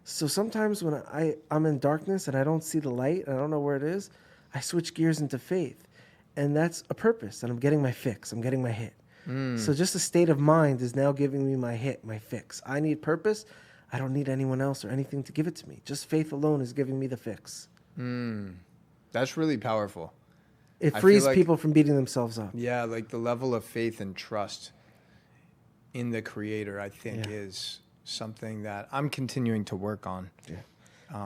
So sometimes when I'm in darkness and I don't see the light and I don't know where it is, I switch gears into faith. And that's a purpose. And I'm getting my fix. I'm getting my hit. So just a state of mind is now giving me my hit, my fix. I need purpose. I don't need anyone else or anything to give it to me. Just faith alone is giving me the fix. That's really powerful. It I frees feel like- people from beating themselves up. Yeah, like the level of faith and trust in the Creator, I think, Yeah. is something that I'm continuing to work on.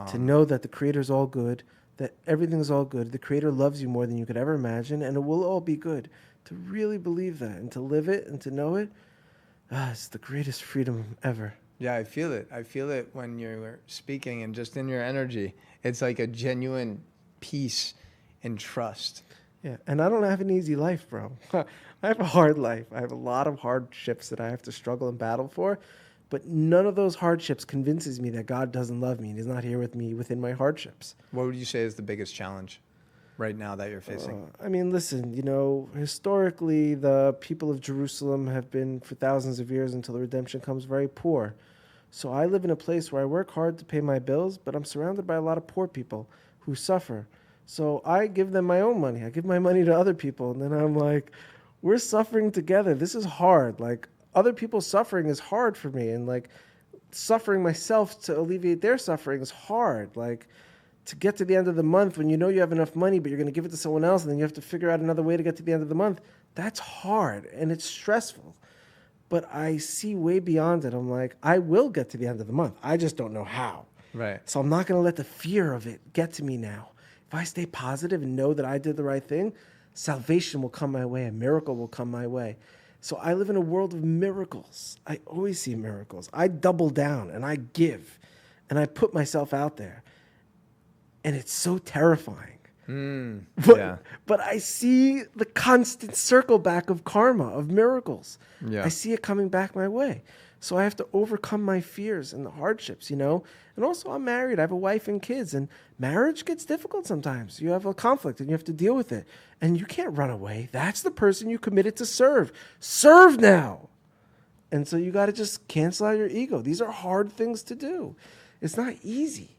To know that the Creator's all good, that everything's all good. The Creator loves you more than you could ever imagine, and it will all be good. To really believe that and to live it and to know it, it's the greatest freedom ever. Yeah, I feel it. I feel it when you're speaking and just in your energy. It's like a genuine peace and trust. Yeah, and I don't have an easy life, bro. I have a hard life. I have a lot of hardships that I have to struggle and battle for, but none of those hardships convinces me that God doesn't love me and He's not here with me within my hardships. What would you say is the biggest challenge right now that you're facing? I mean, listen, historically, the people of Jerusalem have been for thousands of years until the redemption comes very poor. So I live in a place where I work hard to pay my bills, but I'm surrounded by a lot of poor people who suffer. So I give them my own money. I give my money to other people. And then I'm like, we're suffering together. This is hard. Like, other people's suffering is hard for me. And like, suffering myself to alleviate their suffering is hard. Like, to get to the end of the month when you know you have enough money, but you're going to give it to someone else, and then you have to figure out another way to get to the end of the month, that's hard and it's stressful. But I see way beyond it. I'm like, I will get to the end of the month. I just don't know how. Right. So I'm not going to let the fear of it get to me now. If I stay positive and know that I did the right thing, salvation will come my way, a miracle will come my way. So I live in a world of miracles. I always see miracles. I double down and I give and I put myself out there. And it's so terrifying. But I see the constant circle back of karma, of miracles. Yeah. I see it coming back my way. So I have to overcome my fears and the hardships, And also I'm married. I have a wife and kids. And marriage gets difficult sometimes. You have a conflict and you have to deal with it. And you can't run away. That's the person you committed to serve. Serve now. And so you got to just cancel out your ego. These are hard things to do. It's not easy.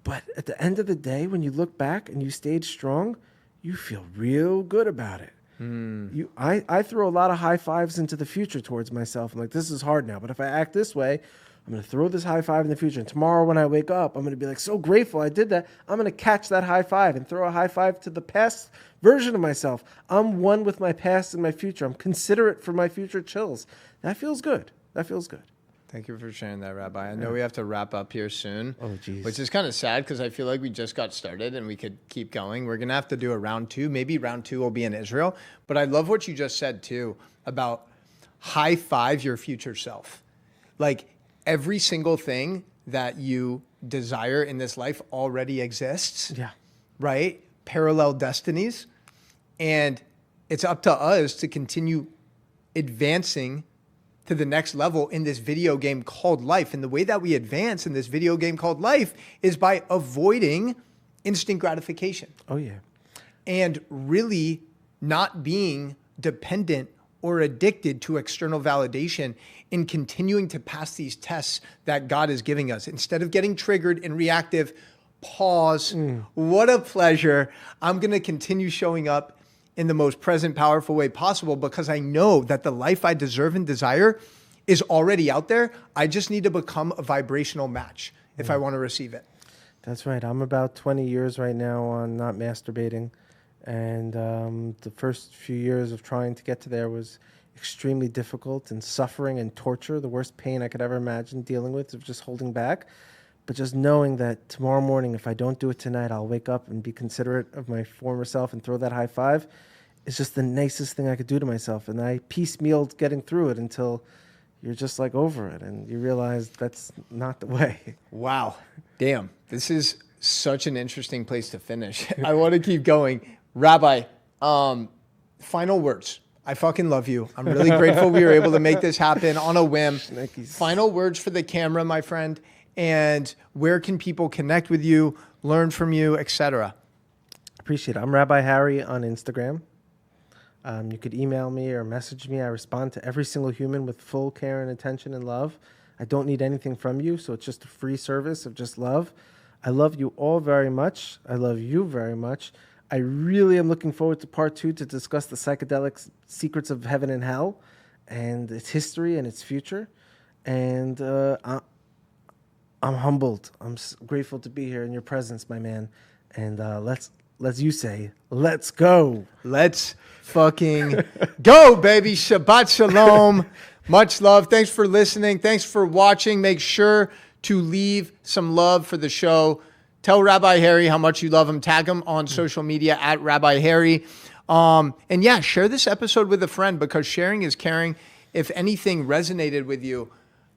But at the end of the day, when you look back and you stayed strong, you feel real good about it. I throw a lot of high fives into the future towards myself. I'm like, this is hard now, but if I act this way, I'm going to throw this high five in the future. And tomorrow when I wake up, I'm going to be like, so grateful I did that. I'm going to catch that high five and throw a high five to the past version of myself. I'm one with my past and my future. I'm considerate for my future chills. That feels good. That feels good. Thank you for sharing that, Rabbi. I know we have to wrap up here soon, geez. Which is kind of sad because I feel like we just got started and we could keep going. We're going to have to do a round 2. Maybe round 2 will be in Israel. But I love what you just said, too, about high five your future self. Like every single thing that you desire in this life already exists, right? Parallel destinies. And it's up to us to continue advancing to the next level in this video game called life. And the way that we advance in this video game called life is by avoiding instant gratification. Oh, yeah. And really not being dependent or addicted to external validation in continuing to pass these tests that God is giving us. Instead of getting triggered and reactive, pause. What a pleasure. I'm going to continue showing up in the most present, powerful way possible because I know that the life I deserve and desire is already out there. I just need to become a vibrational match if I want to receive it. That's right. I'm about 20 years right now on not masturbating. And the first few years of trying to get to there was extremely difficult and suffering and torture, the worst pain I could ever imagine dealing with, of just holding back. But just knowing that tomorrow morning, if I don't do it tonight, I'll wake up and be considerate of my former self and throw that high five, is just the nicest thing I could do to myself. And I piecemealed getting through it until you're just like over it and you realize that's not the way. Wow. Damn. This is such an interesting place to finish. I want to keep going. Rabbi, final words. I fucking love you. I'm really grateful we were able to make this happen on a whim. Final words for the camera, my friend. And where can people connect with you, learn from you, etc.? Appreciate it. I'm Rabbi Harry on Instagram. You could email me or message me. I respond to every single human with full care and attention and love. I don't need anything from you, so it's just a free service of just love. I love you all very much. I love you very much. I really am looking forward to part 2 to discuss the psychedelics, secrets of heaven and hell, and its history and its future. And I'm humbled. I'm grateful to be here in your presence, my man. And let's you say, let's go. Let's fucking go, baby. Shabbat shalom. Much love. Thanks for listening. Thanks for watching. Make sure to leave some love for the show. Tell Rabbi Harry how much you love him. Tag him on social media at Rabbi Harry. And yeah, share this episode with a friend, because sharing is caring. If anything resonated with you,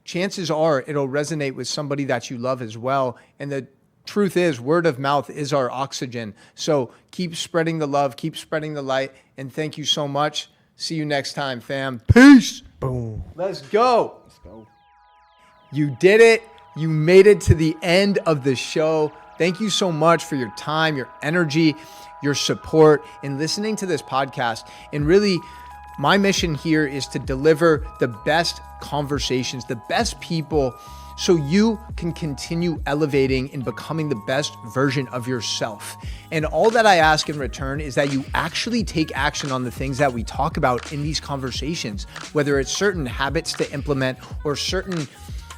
chances are it'll resonate with somebody that you love as well. And the truth is, word of mouth is our oxygen. So keep spreading the love, keep spreading the light. And thank you so much. See you next time, fam. Peace. Boom. Let's go. Let's go. You did it. You made it to the end of the show. Thank you so much for your time, your energy, your support in listening to this podcast. And really, my mission here is to deliver the best conversations, the best people, so you can continue elevating and becoming the best version of yourself. And all that I ask in return is that you actually take action on the things that we talk about in these conversations, whether it's certain habits to implement or certain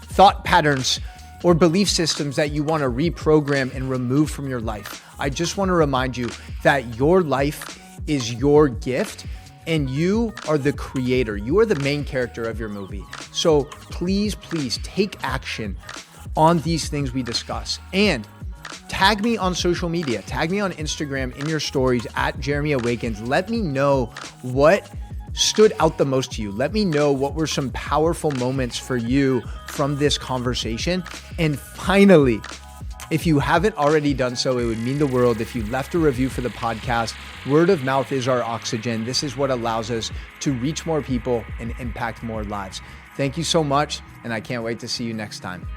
thought patterns or belief systems that you want to reprogram and remove from your life. I just want to remind you that your life is your gift. And you are the creator. You are the main character of your movie. So please, please take action on these things we discuss. And tag me on social media. Tag me on Instagram in your stories at Jeremy Awakens. Let me know what stood out the most to you. Let me know what were some powerful moments for you from this conversation. And finally, if you haven't already done so, it would mean the world if you left a review for the podcast. Word of mouth is our oxygen. This is what allows us to reach more people and impact more lives. Thank you so much, and I can't wait to see you next time.